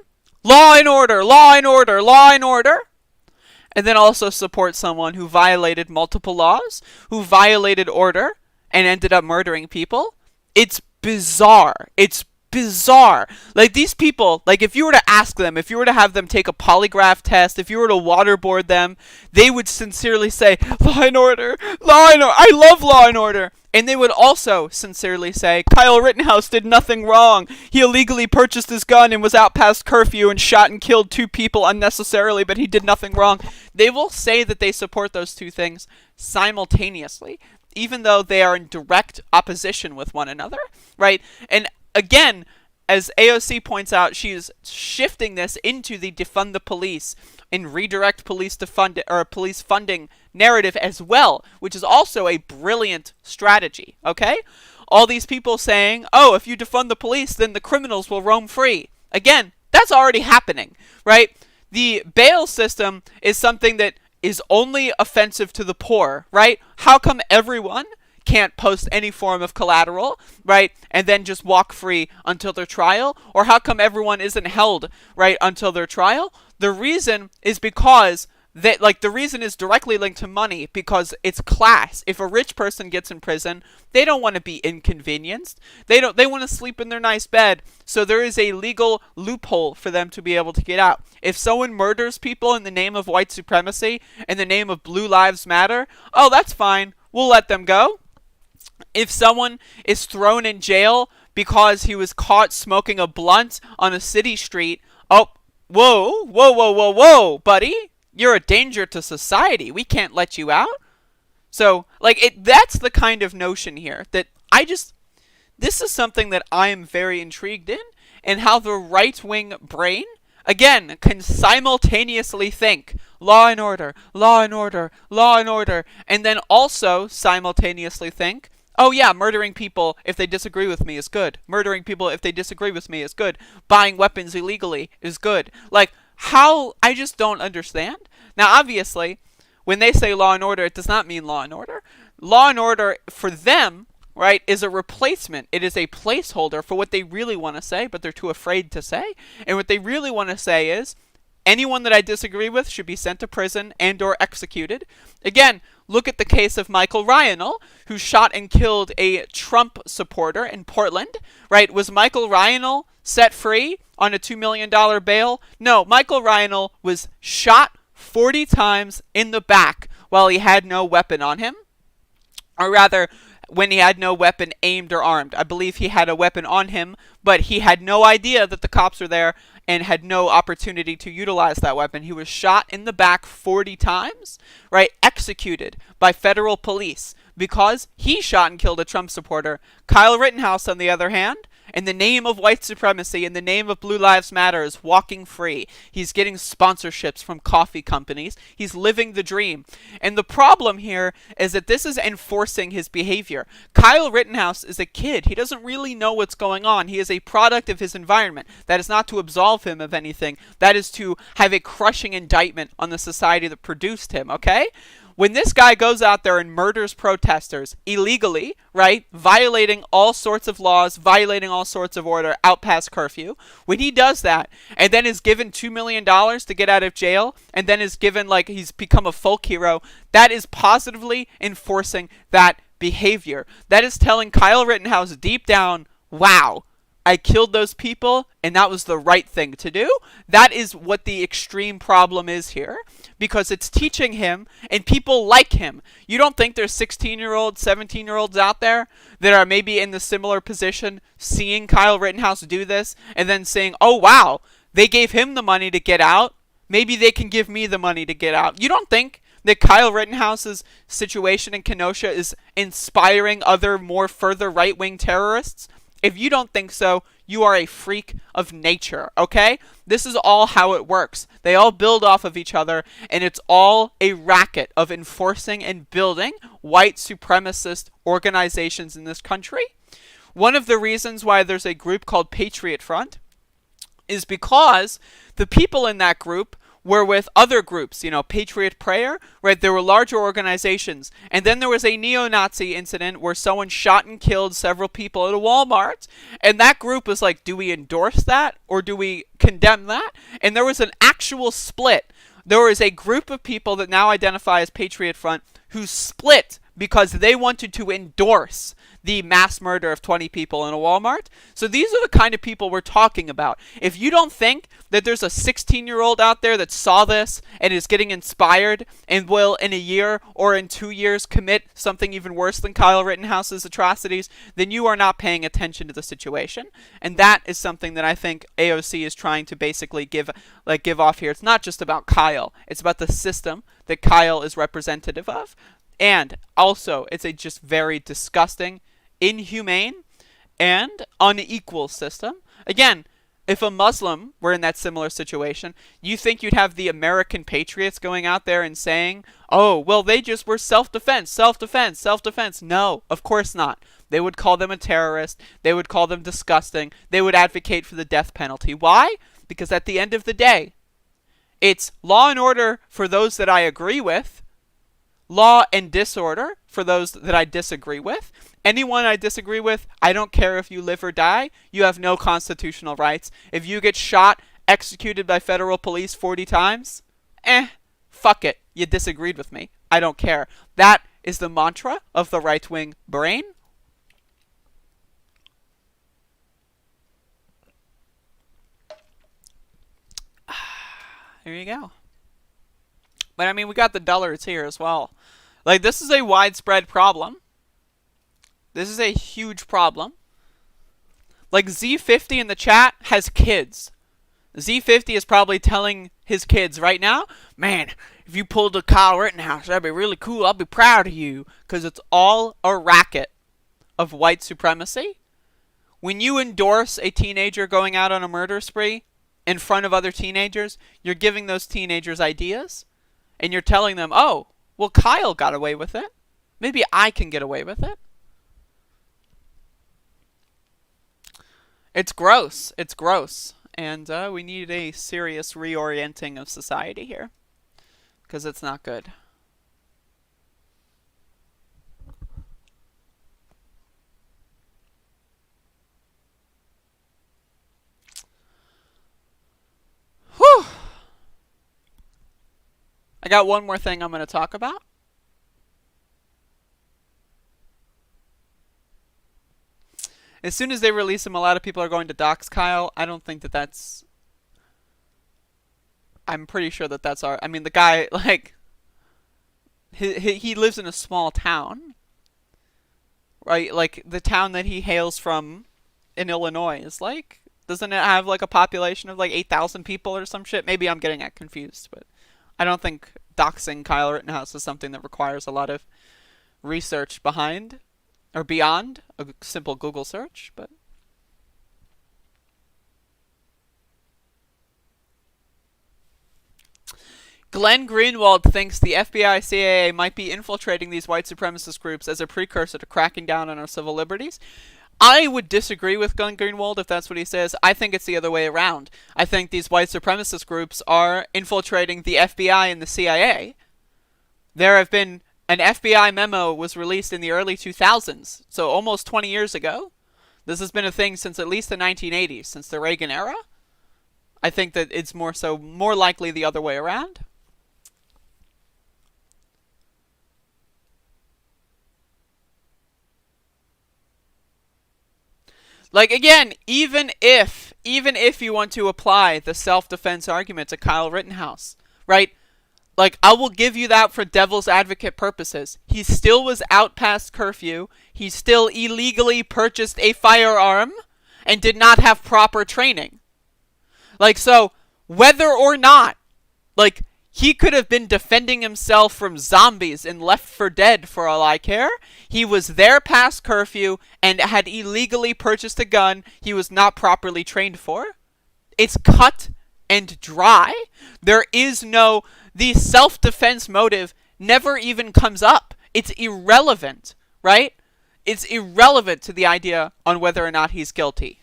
law and order, law and order, law and order, and then also support someone who violated multiple laws, who violated order, and ended up murdering people. It's bizarre. It's bizarre. Like, these people, like, if you were to ask them, if you were to have them take a polygraph test, if you were to waterboard them, they would sincerely say, law and order, I love law and order. And they would also sincerely say, Kyle Rittenhouse did nothing wrong. He illegally purchased his gun and was out past curfew and shot and killed 2 people unnecessarily, but he did nothing wrong. They will say that they support those two things simultaneously, even though they are in direct opposition with one another, right? And again, as AOC points out, she's shifting this into the defund the police and redirect police to fund or police funding narrative as well, which is also a brilliant strategy. Okay, all these people saying, "Oh, if you defund the police, then the criminals will roam free." Again, that's already happening, right? The bail system is something that is only offensive to the poor, right? How come everyone can't post any form of collateral, right, and then just walk free until their trial? Or how come everyone isn't held, right, until their trial? The reason is because that, like, the reason is directly linked to money, because it's class. If a rich person gets in prison, they don't want to be inconvenienced. They want to sleep in their nice bed. So there is a legal loophole for them to be able to get out. If someone murders people in the name of white supremacy, in the name of Blue Lives Matter, oh, that's fine. We'll let them go. If someone is thrown in jail because he was caught smoking a blunt on a city street, oh, whoa, buddy, you're a danger to society. We can't let you out. So, like, that's the kind of notion here that this is something that I am very intrigued in, and how the right-wing brain, again, can simultaneously think law and order, law and order, law and order, and then also simultaneously think, oh yeah, murdering people if they disagree with me is good. Murdering people if they disagree with me is good. Buying weapons illegally is good. Like, how? I just don't understand. Now, obviously, when they say law and order, it does not mean law and order. Law and order, for them, right, is a replacement. It is a placeholder for what they really want to say, but they're too afraid to say. And what they really want to say is, anyone that I disagree with should be sent to prison and or executed. Again, look at the case of Michael Ryanel, who shot and killed a Trump supporter in Portland, right? Was Michael Ryanel set free on a $2 million bail? No, Michael Ryanel was shot 40 times in the back while he had no weapon on him. Or rather, when he had no weapon aimed or armed. I believe he had a weapon on him, but he had no idea that the cops were there and had no opportunity to utilize that weapon. He was shot in the back 40 times, right? Executed by federal police because he shot and killed a Trump supporter. Kyle Rittenhouse, on the other hand, in the name of white supremacy, in the name of Blue Lives Matter, is walking free. He's getting sponsorships from coffee companies. He's living the dream. And the problem here is that this is enforcing his behavior. Kyle Rittenhouse is a kid. He doesn't really know what's going on. He is a product of his environment. That is not to absolve him of anything. That is to have a crushing indictment on the society that produced him, okay? When this guy goes out there and murders protesters illegally, right, violating all sorts of laws, violating all sorts of order, out past curfew, when he does that and then is given $2 million to get out of jail and then is given, like, he's become a folk hero, that is positively enforcing that behavior. That is telling Kyle Rittenhouse deep down, wow, I killed those people, and that was the right thing to do. That is what the extreme problem is here, because it's teaching him, and people like him. You don't think there's 16-year-olds, 17-year-olds out there that are maybe in the similar position, seeing Kyle Rittenhouse do this, and then saying, oh, wow, they gave him the money to get out. Maybe they can give me the money to get out. You don't think that Kyle Rittenhouse's situation in Kenosha is inspiring other, more further right-wing terrorists? If you don't think so, you are a freak of nature, okay? This is all how it works. They all build off of each other, and it's all a racket of enforcing and building white supremacist organizations in this country. One of the reasons why there's a group called Patriot Front is because the people in that group were with other groups, Patriot Prayer, right? There were larger organizations. And then there was a neo-Nazi incident where someone shot and killed several people at a Walmart. And that group was like, do we endorse that or do we condemn that? And there was an actual split. There was a group of people that now identify as Patriot Front who split because they wanted to endorse the mass murder of 20 people in a Walmart. So these are the kind of people we're talking about. If you don't think that there's a 16-year-old out there that saw this and is getting inspired and will in a year or in 2 years commit something even worse than Kyle Rittenhouse's atrocities, then you are not paying attention to the situation. And that is something that I think AOC is trying to basically give off here. It's not just about Kyle. It's about the system that Kyle is representative of. And also, it's a just very disgusting, inhumane, and unequal system. Again, if a Muslim were in that similar situation, you think you'd have the American patriots going out there and saying, oh, well, they just were self-defense, self-defense, self-defense. No, of course not. They would call them a terrorist. They would call them disgusting. They would advocate for the death penalty. Why? Because at the end of the day, it's law and order for those that I agree with, law and disorder for those that I disagree with. Anyone I disagree with, I don't care if you live or die, you have no constitutional rights. If you get shot, executed by federal police 40 times, fuck it, you disagreed with me. I don't care. That is the mantra of the right-wing brain. Here you go. But I mean, we got the dullards here as well. Like, this is a widespread problem. This is a huge problem. Like, Z50 in the chat has kids. Z50 is probably telling his kids right now, man, if you pulled a Kyle Rittenhouse, that'd be really cool. I'll be proud of you. Because it's all a racket of white supremacy. When you endorse a teenager going out on a murder spree in front of other teenagers, you're giving those teenagers ideas. And you're telling them, oh, well, Kyle got away with it. Maybe I can get away with it. It's gross. It's gross. And we need a serious reorienting of society here. Because it's not good. Whew! I got one more thing I'm going to talk about. As soon as they release him, a lot of people are going to dox Kyle. I don't think that that's... I'm pretty sure that that's our... I mean, the guy, like... He lives in a small town. Right? Like, the town that he hails from in Illinois is like... Doesn't it have, like, a population of, like, 8,000 people or some shit? Maybe I'm getting that confused, but... I don't think doxing Kyle Rittenhouse is something that requires a lot of research behind or beyond a simple Google search, but Glenn Greenwald thinks the FBI CIA might be infiltrating these white supremacist groups as a precursor to cracking down on our civil liberties. I would disagree with Glenn Greenwald if that's what he says. I think it's the other way around. I think these white supremacist groups are infiltrating the FBI and the CIA. There have been... An FBI memo was released in the early 2000s, so almost 20 years ago. This has been a thing since at least the 1980s, since the Reagan era. I think that it's more likely the other way around. Like, again, even if you want to apply the self-defense argument to Kyle Rittenhouse, right? Like, I will give you that for devil's advocate purposes. He still was out past curfew. He still illegally purchased a firearm and did not have proper training. Like, so, whether or not, like, he could have been defending himself from zombies in Left 4 Dead for all I care. He was there past curfew and had illegally purchased a gun he was not properly trained for. It's cut and dry. There is no... The self-defense motive never even comes up. It's irrelevant, right? It's irrelevant to the idea on whether or not he's guilty.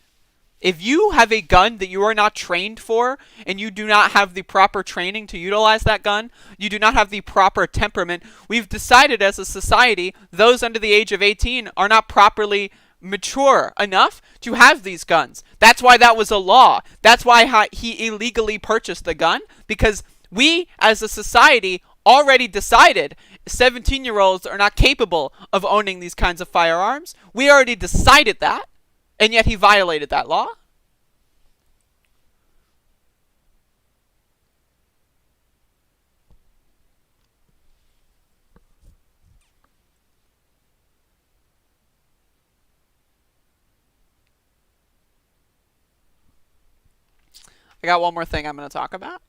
If you have a gun that you are not trained for, and you do not have the proper training to utilize that gun, you do not have the proper temperament, we've decided as a society, those under the age of 18 are not properly mature enough to have these guns. That's why that was a law. That's why he illegally purchased the gun, because we as a society already decided 17-year-olds are not capable of owning these kinds of firearms. We already decided that. And yet he violated that law? I got one more thing I'm going to talk about.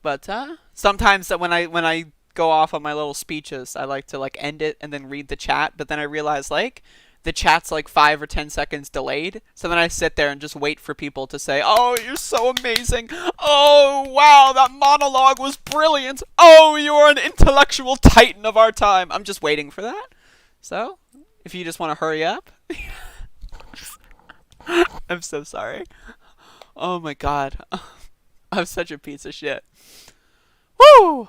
But sometimes when I go off on my little speeches, I like to like end it and then read the chat, but then I realize like the chat's like 5 or 10 seconds delayed. So then I sit there and just wait for people to say, "Oh, you're so amazing. Oh, wow, that monologue was brilliant. Oh, you are an intellectual titan of our time." I'm just waiting for that. So, if you just want to hurry up. I'm so sorry. Oh my god. I'm such a piece of shit. Woo!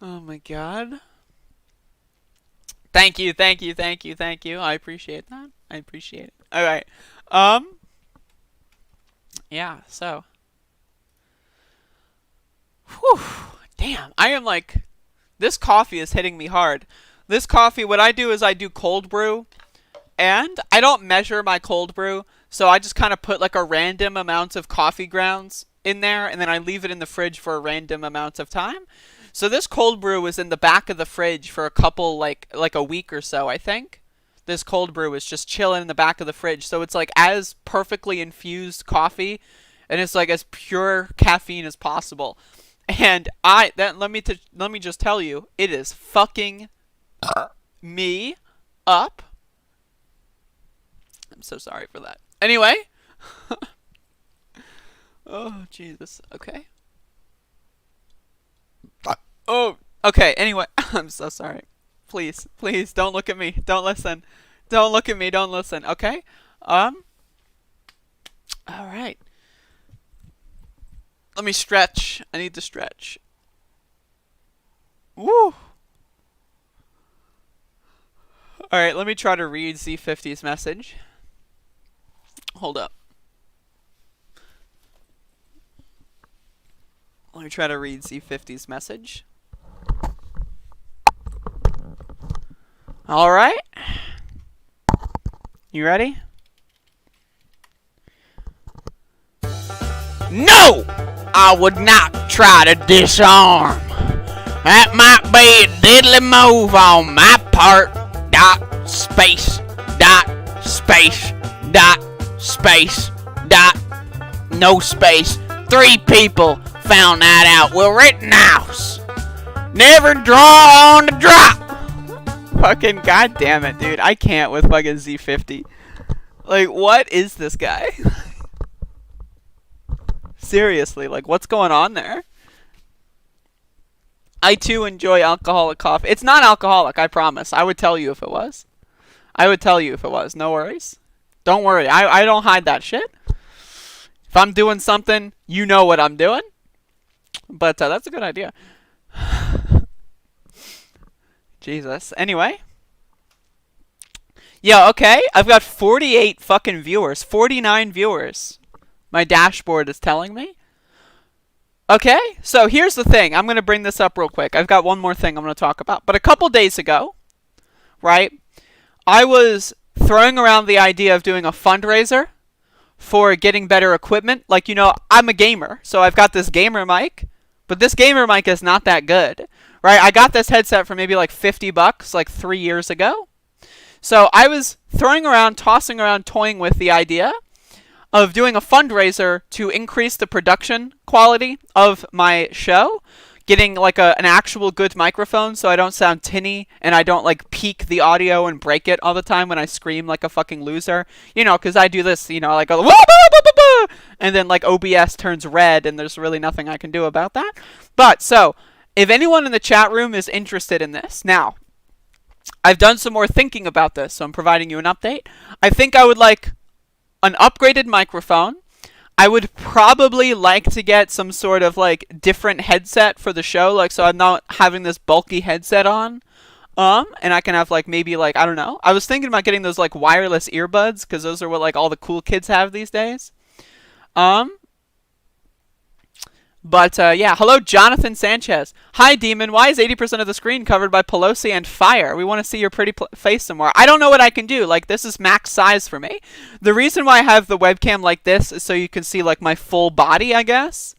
Oh my god. Thank you. I appreciate that. I appreciate it. Alright. Yeah, so. Whew. Damn, I am like, this coffee is hitting me hard. This coffee, what I do is I do cold brew, and I don't measure my cold brew, so I just kind of put like a random amount of coffee grounds in there, and then I leave it in the fridge for a random amount of time. So this cold brew was in the back of the fridge for a couple, like a week or so, I think. This cold brew was just chilling in the back of the fridge, so it's like as perfectly infused coffee, and it's like as pure caffeine as possible. And let me just tell you, it is fucking me up. I'm so sorry for that. Anyway. Oh, Jesus. Okay. Oh, okay. Anyway, I'm so sorry. Please, don't look at me. Don't listen. Don't look at me. Don't listen. Okay? All right. Let me stretch. I need to stretch. Woo! Alright, let me try to read Z50's message. Hold up. Let me try to read Z50's message. Alright. You ready? No! I would not try to disarm. That might be a diddly move on my part. Space. No space. 3 people found that out with Rittenhouse. Never draw on the drop. Fucking goddamn it, dude. I can't with fucking Z50. Like, what is this guy? Seriously, like, what's going on there? I too enjoy alcoholic coffee. It's not alcoholic, I promise. I would tell you if it was. No worries. Don't worry. I don't hide that shit. If I'm doing something, you know what I'm doing. But that's a good idea. Jesus. Anyway. Yeah, okay. I've got 48 fucking viewers. 49 viewers. My dashboard is telling me. Okay, so here's the thing. I'm going to bring this up real quick. I've got one more thing I'm going to talk about. But a couple days ago, right, I was throwing around the idea of doing a fundraiser for getting better equipment. Like, you know, I'm a gamer, so I've got this gamer mic, but this gamer mic is not that good, right? I got this headset for maybe like $50 like 3 years ago. So I was tossing around, toying with the idea of doing a fundraiser to increase the production quality of my show, getting like an actual good microphone so I don't sound tinny and I don't like peak the audio and break it all the time when I scream like a fucking loser. You know, because I do this, you know, like and then like OBS turns red and there's really nothing I can do about that. But so if anyone in the chat room is interested in this, now, I've done some more thinking about this, so I'm providing you an update. I think I would like an upgraded microphone. I would probably like to get some sort of like different headset for the show, like so I'm not having this bulky headset on. And I can have like maybe like, I don't know. I was thinking about getting those like wireless earbuds because those are what like all the cool kids have these days. But yeah, hello Jonathan Sanchez. Hi Demon, why is 80% of the screen covered by Pelosi and fire? We want to see your pretty face some more. I don't know what I can do. Like this is max size for me. The reason why I have the webcam like this is so you can see like my full body, I guess.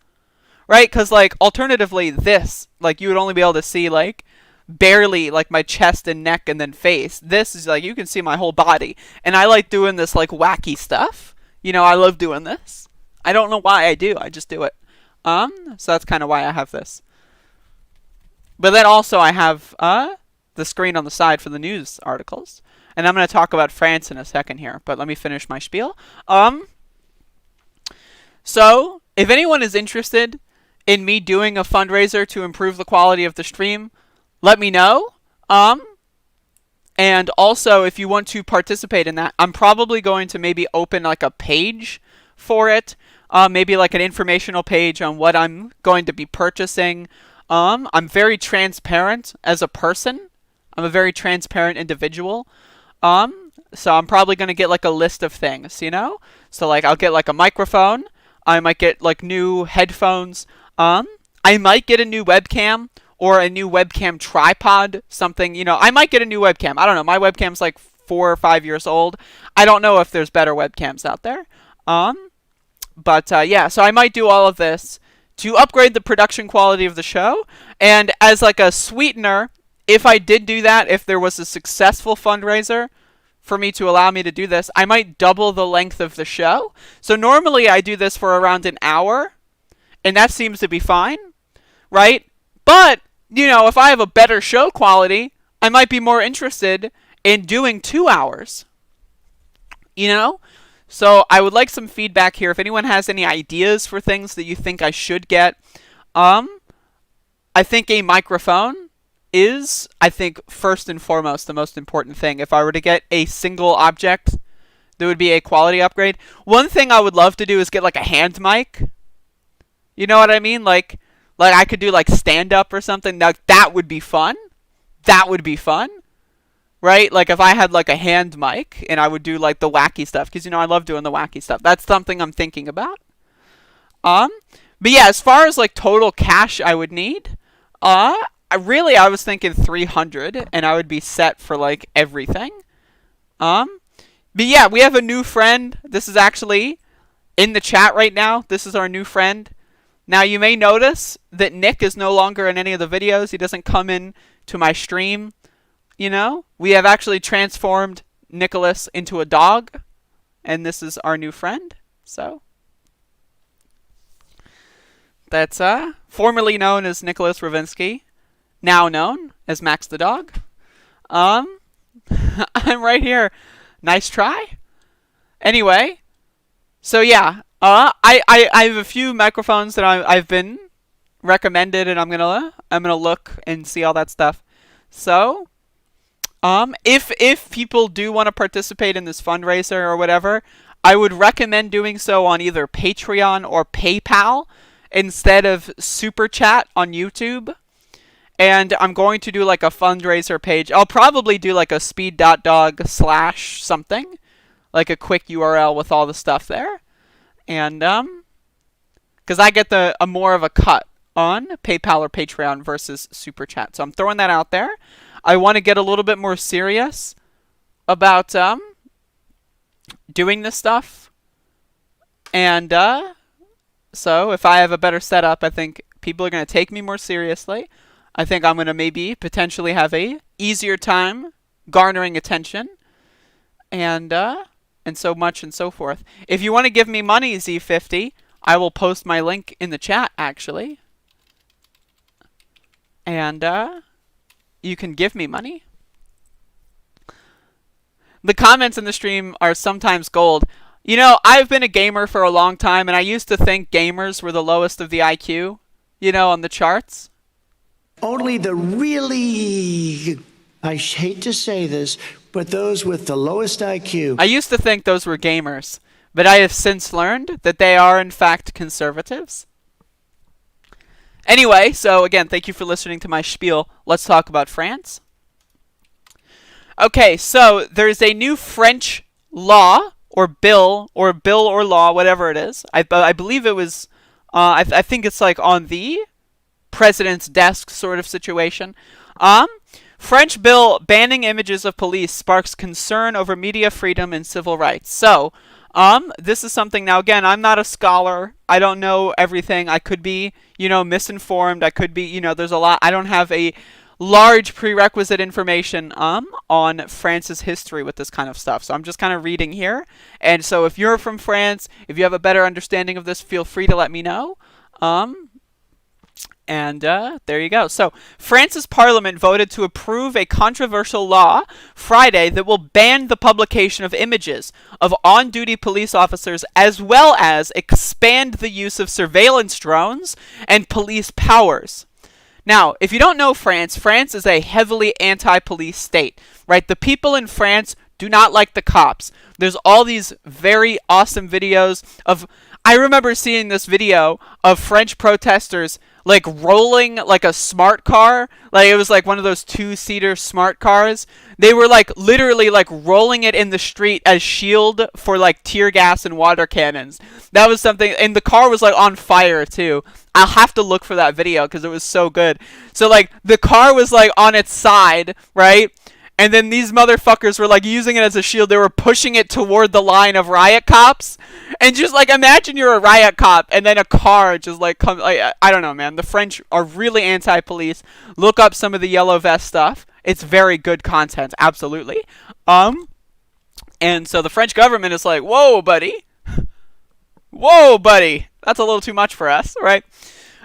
Right? Because like alternatively this, like you would only be able to see like barely like my chest and neck and then face. This is like you can see my whole body. And I like doing this like wacky stuff. You know, I love doing this. I don't know why I do. I just do it. So that's kind of why I have this. But then also I have the screen on the side for the news articles. And I'm going to talk about France in a second here, but let me finish my spiel. So, if anyone is interested in me doing a fundraiser to improve the quality of the stream, let me know. And also, if you want to participate in that, I'm probably going to maybe open like a page for it. Maybe like an informational page on what I'm going to be purchasing. I'm very transparent as a person. I'm a very transparent individual. So I'm probably going to get like a list of things, you know? So like I'll get like a microphone. I might get like new headphones. I might get a new webcam or a new webcam tripod, something, you know. I might get a new webcam. I don't know. My webcam's like 4 or 5 years old. I don't know if there's better webcams out there. But yeah, so I might do all of this to upgrade the production quality of the show. And as like a sweetener, if I did do that, if there was a successful fundraiser for me to allow me to do this, I might double the length of the show. So normally I do this for around an hour, and that seems to be fine, right? But, you know, if I have a better show quality, I might be more interested in doing 2 hours, you know? So I would like some feedback here. If anyone has any ideas for things that you think I should get, I think a microphone is, I think, first and foremost the most important thing. If I were to get a single object, there would be a quality upgrade. One thing I would love to do is get like a hand mic. You know what I mean? Like I could do like stand up or something. Now that would be fun. That would be fun. Right? Like if I had like a hand mic and I would do like the wacky stuff, because you know I love doing the wacky stuff. That's something I'm thinking about. But yeah, as far as like total cash I would need, I was thinking 300 and I would be set for like everything. But yeah, we have a new friend. This is actually in the chat right now. This is our new friend. Now you may notice that Nick is no longer in any of the videos. He doesn't come in to my stream. You know, we have actually transformed Nicholas into a dog, and this is our new friend. So that's formerly known as Nicholas Rovenski, now known as Max the dog. I'm right here. Nice try. Anyway, so yeah, I have a few microphones that I've been recommended, and I'm gonna look and see all that stuff. So. If people do want to participate in this fundraiser or whatever, I would recommend doing so on either Patreon or PayPal instead of Super Chat on YouTube. And I'm going to do like a fundraiser page. I'll probably do like a speed.dog / something, like a quick URL with all the stuff there. And because I get a more of a cut on PayPal or Patreon versus Super Chat. So I'm throwing that out there. I want to get a little bit more serious about doing this stuff. And so if I have a better setup, I think people are going to take me more seriously. I think I'm going to maybe potentially have a easier time garnering attention. And so much and so forth. If you want to give me money, Z50, I will post my link in the chat, actually. And you can give me money. The comments in the stream are sometimes gold. You know, I've been a gamer for a long time, and I used to think gamers were the lowest of the IQ, you know, on the charts. Only the really, I hate to say this, but those with the lowest IQ. I used to think those were gamers, but I have since learned that they are in fact conservatives. Anyway, so again, thank you for listening to my spiel. Let's talk about France. Okay, so there's a new French law or bill or law, whatever it is. I believe it was, I think it's like on the president's desk sort of situation. French bill banning images of police sparks concern over media freedom and civil rights. So, this is something, now again, I'm not a scholar. I don't know everything. I could be, misinformed. I could be, there's a lot. I don't have a large prerequisite information on France's history with this kind of stuff. So I'm just kind of reading here. And so if you're from France, if you have a better understanding of this, feel free to let me know. And there you go. So France's parliament voted to approve a controversial law Friday that will ban the publication of images of on-duty police officers, as well as expand the use of surveillance drones and police powers. Now, if you don't know France, France is a heavily anti-police state, right? The people in France do not like the cops. There's all these very awesome videos of... I remember seeing this video of French protesters like rolling like a smart car. Like it was like one of those 2-seater smart cars. They were like literally like rolling it in the street as shield for like tear gas and water cannons. That was something, and the car was like on fire too. I'll have to look for that video because it was so good. So like the car was like on its side, right? And then these motherfuckers were like using it as a shield. They were pushing it toward the line of riot cops. And just like imagine you're a riot cop and then a car just like comes. Like, I don't know, man. The French are really anti-police. Look up some of the yellow vest stuff. It's very good content, absolutely. And so the French government is like, whoa, buddy. Whoa, buddy. That's a little too much for us, right?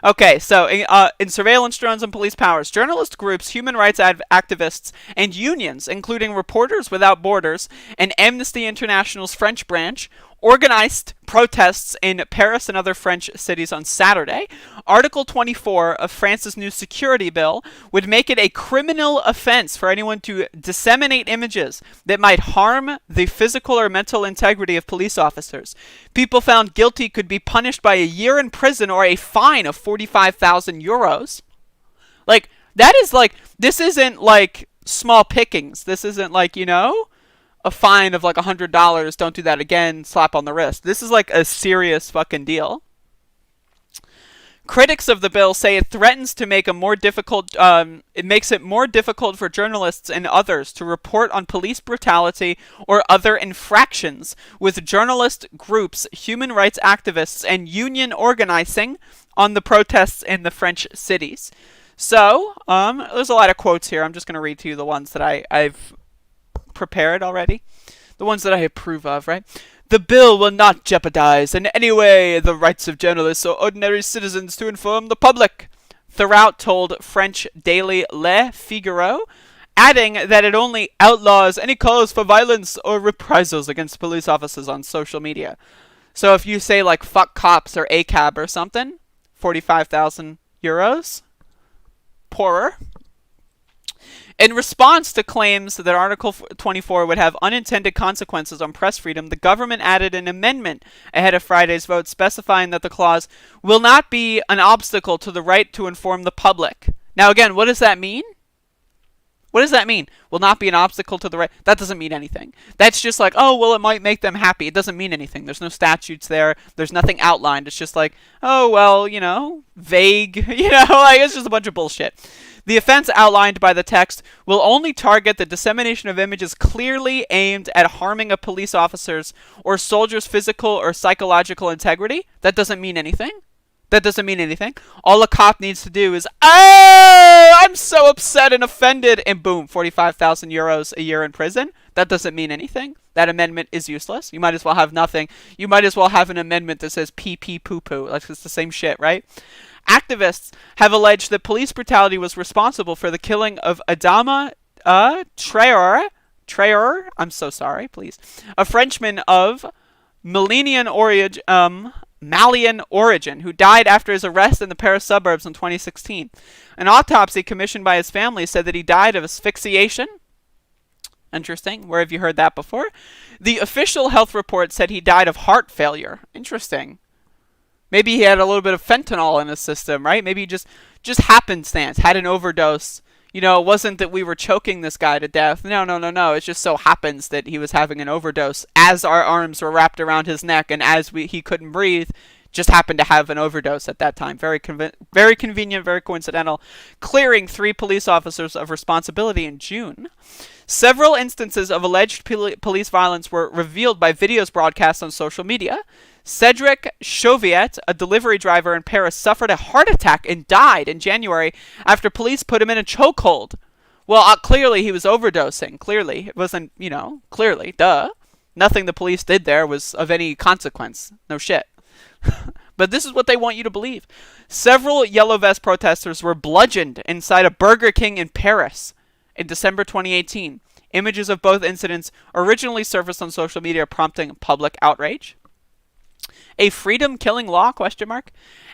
Okay, so in surveillance drones and police powers, journalist groups, human rights activists, and unions, including Reporters Without Borders and Amnesty International's French branch, organized protests in Paris and other French cities on Saturday. Article 24 of France's new security bill would make it a criminal offense for anyone to disseminate images that might harm the physical or mental integrity of police officers. People found guilty could be punished by a year in prison or a fine of 45,000 euros. Like, that is like, this isn't like small pickings. This isn't like, a fine of like $100, don't do that again, slap on the wrist. This is like a serious fucking deal. Critics of the bill say it threatens to make it more difficult for journalists and others to report on police brutality or other infractions, with journalist groups, human rights activists, and union organizing on the protests in the French cities. So, there's a lot of quotes here. I'm just going to read to you the ones that I've prepared already, the ones that I approve of, right? The bill will not jeopardize in any way the rights of journalists or ordinary citizens to inform the public, Throughout told French daily Le Figaro, adding that it only outlaws any calls for violence or reprisals against police officers on social media. So if you say like fuck cops or ACAB or something, 45,000 euros, poorer. In response to claims that Article 24 would have unintended consequences on press freedom, the government added an amendment ahead of Friday's vote specifying that the clause will not be an obstacle to the right to inform the public. Now again, what does that mean? What does that mean? Will not be an obstacle to the right. That doesn't mean anything. That's just like, oh, well, it might make them happy. It doesn't mean anything. There's no statutes there. There's nothing outlined. It's just like, oh, well, vague. Like it's just a bunch of bullshit. The offense outlined by the text will only target the dissemination of images clearly aimed at harming a police officer's or soldier's physical or psychological integrity. That doesn't mean anything. That doesn't mean anything. All a cop needs to do is, oh, I'm so upset and offended, and boom, 45,000 euros a year in prison. That doesn't mean anything. That amendment is useless. You might as well have nothing. You might as well have an amendment that says pee pee poo poo. Like it's the same shit, right? Activists have alleged that police brutality was responsible for the killing of Adama Traore, I'm so sorry, please, a Frenchman of Malian origin, Malian origin, who died after his arrest in the Paris suburbs in 2016. An autopsy commissioned by his family said that he died of asphyxiation. Interesting. Where have you heard that before? The official health report said he died of heart failure. Interesting. Maybe he had a little bit of fentanyl in his system, right? Maybe he just happenstance, had an overdose. You know, it wasn't that we were choking this guy to death. No. It just so happens that he was having an overdose as our arms were wrapped around his neck, and as he couldn't breathe, just happened to have an overdose at that time. Very convenient, very coincidental. Clearing 3 police officers of responsibility in June. Several instances of alleged police violence were revealed by videos broadcast on social media. Cedric Chauviet, a delivery driver in Paris, suffered a heart attack and died in January after police put him in a chokehold. Well, clearly he was overdosing. Clearly. It wasn't, clearly. Duh. Nothing the police did there was of any consequence. No shit. But this is what they want you to believe. Several Yellow Vest protesters were bludgeoned inside a Burger King in Paris in December 2018. Images of both incidents originally surfaced on social media, prompting public outrage. A freedom-killing law? ?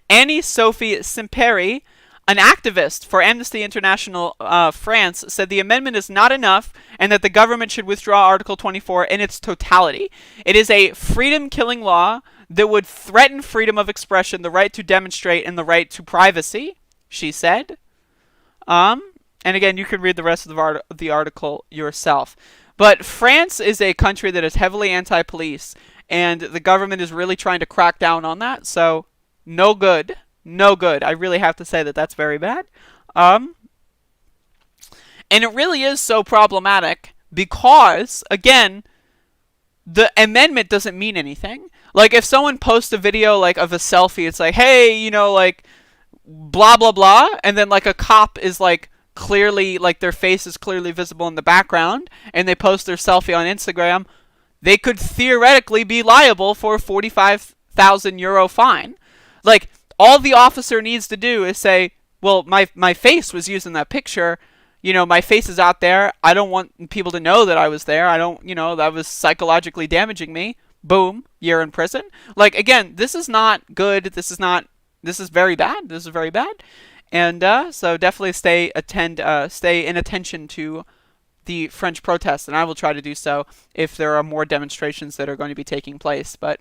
Annie-Sophie Simperi, an activist for Amnesty International France, said the amendment is not enough and that the government should withdraw Article 24 in its totality. It is a freedom-killing law that would threaten freedom of expression, the right to demonstrate, and the right to privacy, she said. And again, you can read the rest of the article yourself. But France is a country that is heavily anti-police, and the government is really trying to crack down on that. So, no good. No good. I really have to say that that's very bad. And it really is so problematic because, again, the amendment doesn't mean anything. Like, if someone posts a video, like, of a selfie, it's like, hey, like, blah, blah, blah, and then, like, a cop is, like, clearly, like, their face is clearly visible in the background, and they post their selfie on Instagram, they could theoretically be liable for a 45,000 euro fine. Like, all the officer needs to do is say, well, my face was used in that picture. My face is out there. I don't want people to know that I was there. I don't, that was psychologically damaging me. Boom, year in prison. Like, again, this is not good. This is very bad. This is very bad. And so definitely stay in attention to the French protests, and I will try to do so if there are more demonstrations that are going to be taking place. But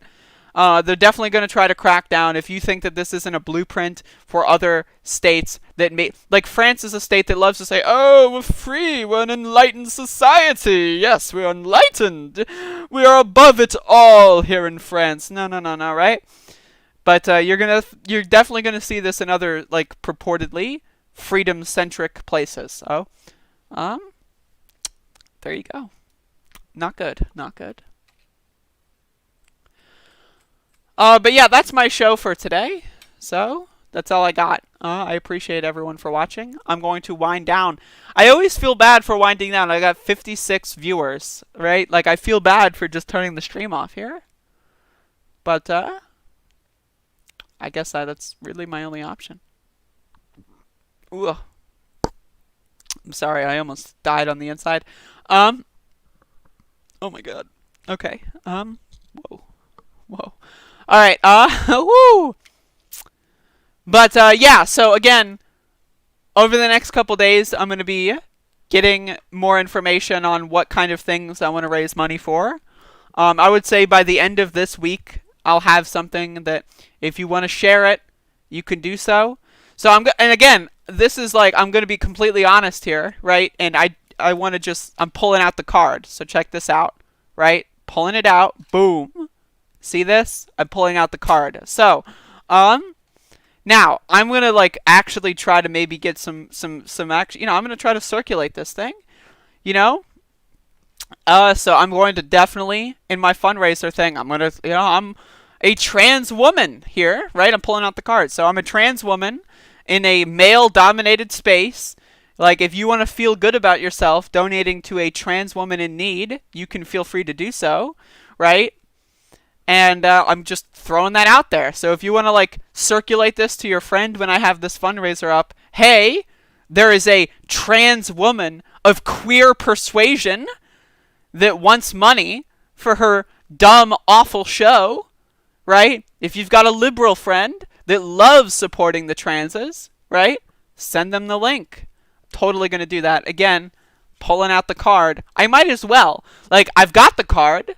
they're definitely going to try to crack down. If you think that this isn't a blueprint for other states that may, like France is a state that loves to say, oh, we're free, we're an enlightened society. Yes, we're enlightened. We are above it all here in France. No, right? But you're definitely gonna see this in other, like, purportedly freedom-centric places. So, there you go. Not good. But yeah, that's my show for today. So, that's all I got. I appreciate everyone for watching. I'm going to wind down. I always feel bad for winding down. I got 56 viewers, right? Like, I feel bad for just turning the stream off here. But, I guess that's really my only option. Ooh. I'm sorry, I almost died on the inside. Oh my god. Okay. Whoa. Alright, woo! But, yeah, so again, over the next couple days, I'm going to be getting more information on what kind of things I want to raise money for. I would say by the end of this week, I'll have something that if you want to share it, you can do so. So and again, this is like, I'm going to be completely honest here, right? And I want to I'm pulling out the card. So check this out, right? Pulling it out. Boom. See this? I'm pulling out the card. So, now I'm going to like actually try to maybe get some action, I'm going to try to circulate this thing, so I'm going to definitely, in my fundraiser thing, I'm going to, I'm a trans woman here, right? I'm pulling out the card. So I'm a trans woman in a male-dominated space. Like, if you want to feel good about yourself donating to a trans woman in need, you can feel free to do so, right? And I'm just throwing that out there. So if you want to, like, circulate this to your friend when I have this fundraiser up, hey, there is a trans woman of queer persuasion that wants money for her dumb, awful show, right? If you've got a liberal friend that loves supporting the transes, right? Send them the link. Totally going to do that. Again, pulling out the card. I might as well. Like, I've got the card,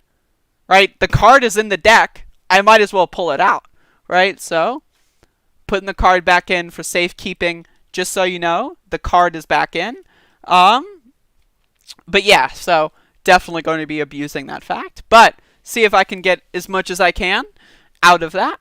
right? The card is in the deck. I might as well pull it out, right? So, putting the card back in for safekeeping. Just so you know, the card is back in. But yeah, so definitely going to be abusing that fact. But see if I can get as much as I can out of that.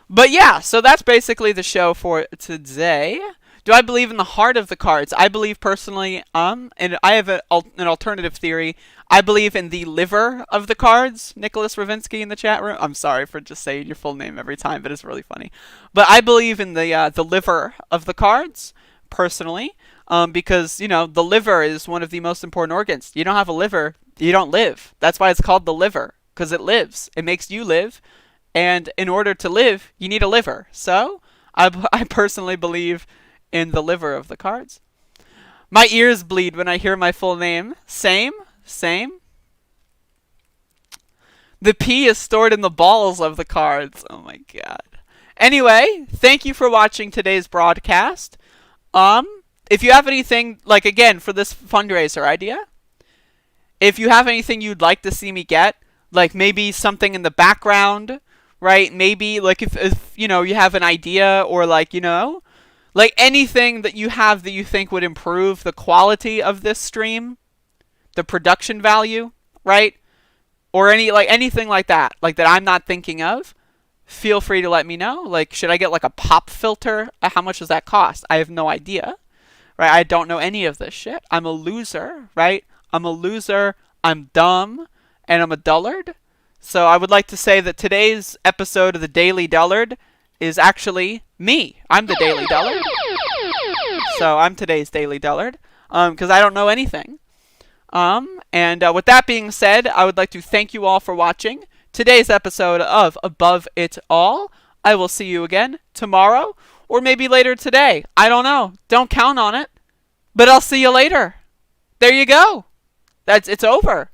But yeah, so that's basically the show for today. Do I believe in the heart of the cards? I believe personally, and I have an alternative theory. I believe in the liver of the cards. Nicholas Rovenski in the chat room. I'm sorry for just saying your full name every time, but it's really funny. But I believe in the liver of the cards, personally, because, you know, the liver is one of the most important organs. You don't have a liver, you don't live. That's why it's called the liver, because it lives. It makes you live, and in order to live, you need a liver. So, I personally believe in the liver of the cards. My ears bleed when I hear my full name. Same. The P is stored in the balls of the cards. Oh my god. Anyway, thank you for watching today's broadcast. If you have anything, like, again, for this fundraiser idea, if you have anything you'd like to see me get, like maybe something in the background, right? Maybe, like, if you know, you have an idea, or, like, you know, like anything that you have that you think would improve the quality of this stream, the production value, right? Or anything like that I'm not thinking of, feel free to let me know. Like, should I get like a pop filter? How much does that cost? I have no idea, right? I don't know any of this shit. I'm a loser, right? I'm a loser, I'm dumb, and I'm a dullard. So I would like to say that today's episode of the Daily Dullard is actually me. I'm the Daily Dullard. So I'm today's Daily Dullard, because I don't know anything. And with that being said, I would like to thank you all for watching today's episode of Above It All. I will see you again tomorrow, or maybe later today. I don't know. Don't count on it. But I'll see you later. There you go. It's over.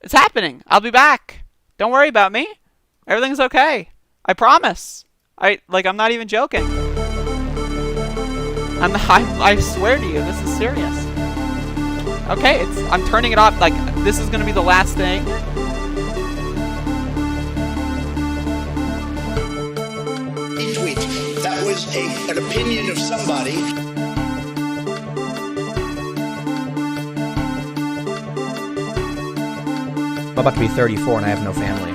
It's happening. I'll be back. Don't worry about me. Everything's okay. I promise. I'm not even joking. I swear to you, this is serious. Okay, I'm turning it off. Like, this is gonna be the last thing. Tweet. That was an opinion of somebody. I'm about to be 34 and I have no family.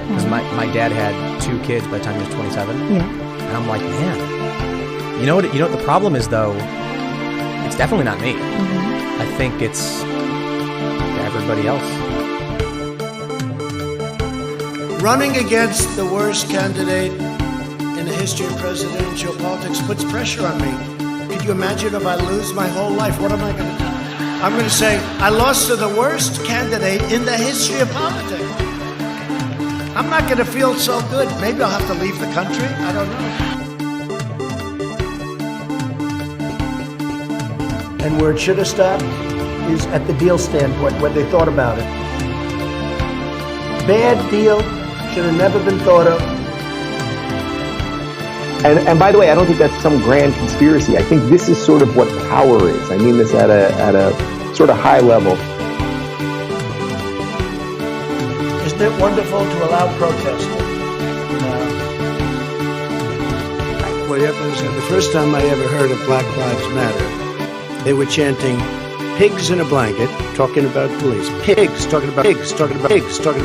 Because my dad had 2 kids by the time he was 27. Yeah. And I'm like, man. You know what the problem is, though? It's definitely not me. Mm-hmm. I think it's everybody else. Running against the worst candidate in the history of presidential politics puts pressure on me. Could you imagine if I lose my whole life? What am I going to do? I'm going to say, I lost to the worst candidate in the history of politics. I'm not going to feel so good. Maybe I'll have to leave the country. I don't know. And where it should have stopped is at the deal standpoint, when they thought about it. Bad deal, should have never been thought of. And by the way, I don't think that's some grand conspiracy. I think this is sort of what power is. I mean this at a sort of high level. Isn't it wonderful to allow protest? What happened is the first time I ever heard of Black Lives Matter, they were chanting pigs in a blanket, talking about police. Pigs, talking about pigs, talking about pigs, talking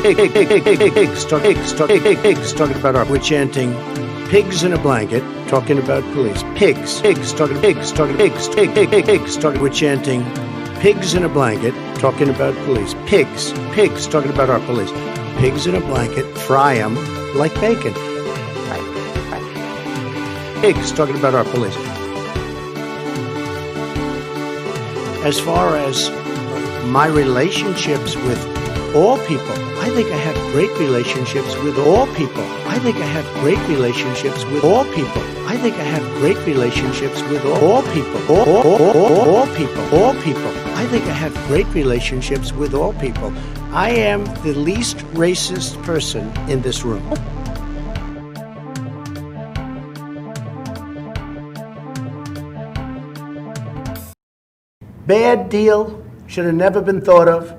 about our. We're chanting pigs in a blanket, talking about police. Pigs, talking pigs, talking pigs, pigs, talking. We're chanting pigs in a blanket, talking about police. Pigs, talking about our police. Pigs in a blanket, fry them like bacon. Pigs, talking about our police. As far as my relationships with all people, I think I have great relationships with all people. I think I have great relationships with all people. I think I have great relationships with all people. All people. I think I have great relationships with all people. I am the least racist person in this room. Bad deal, should have never been thought of.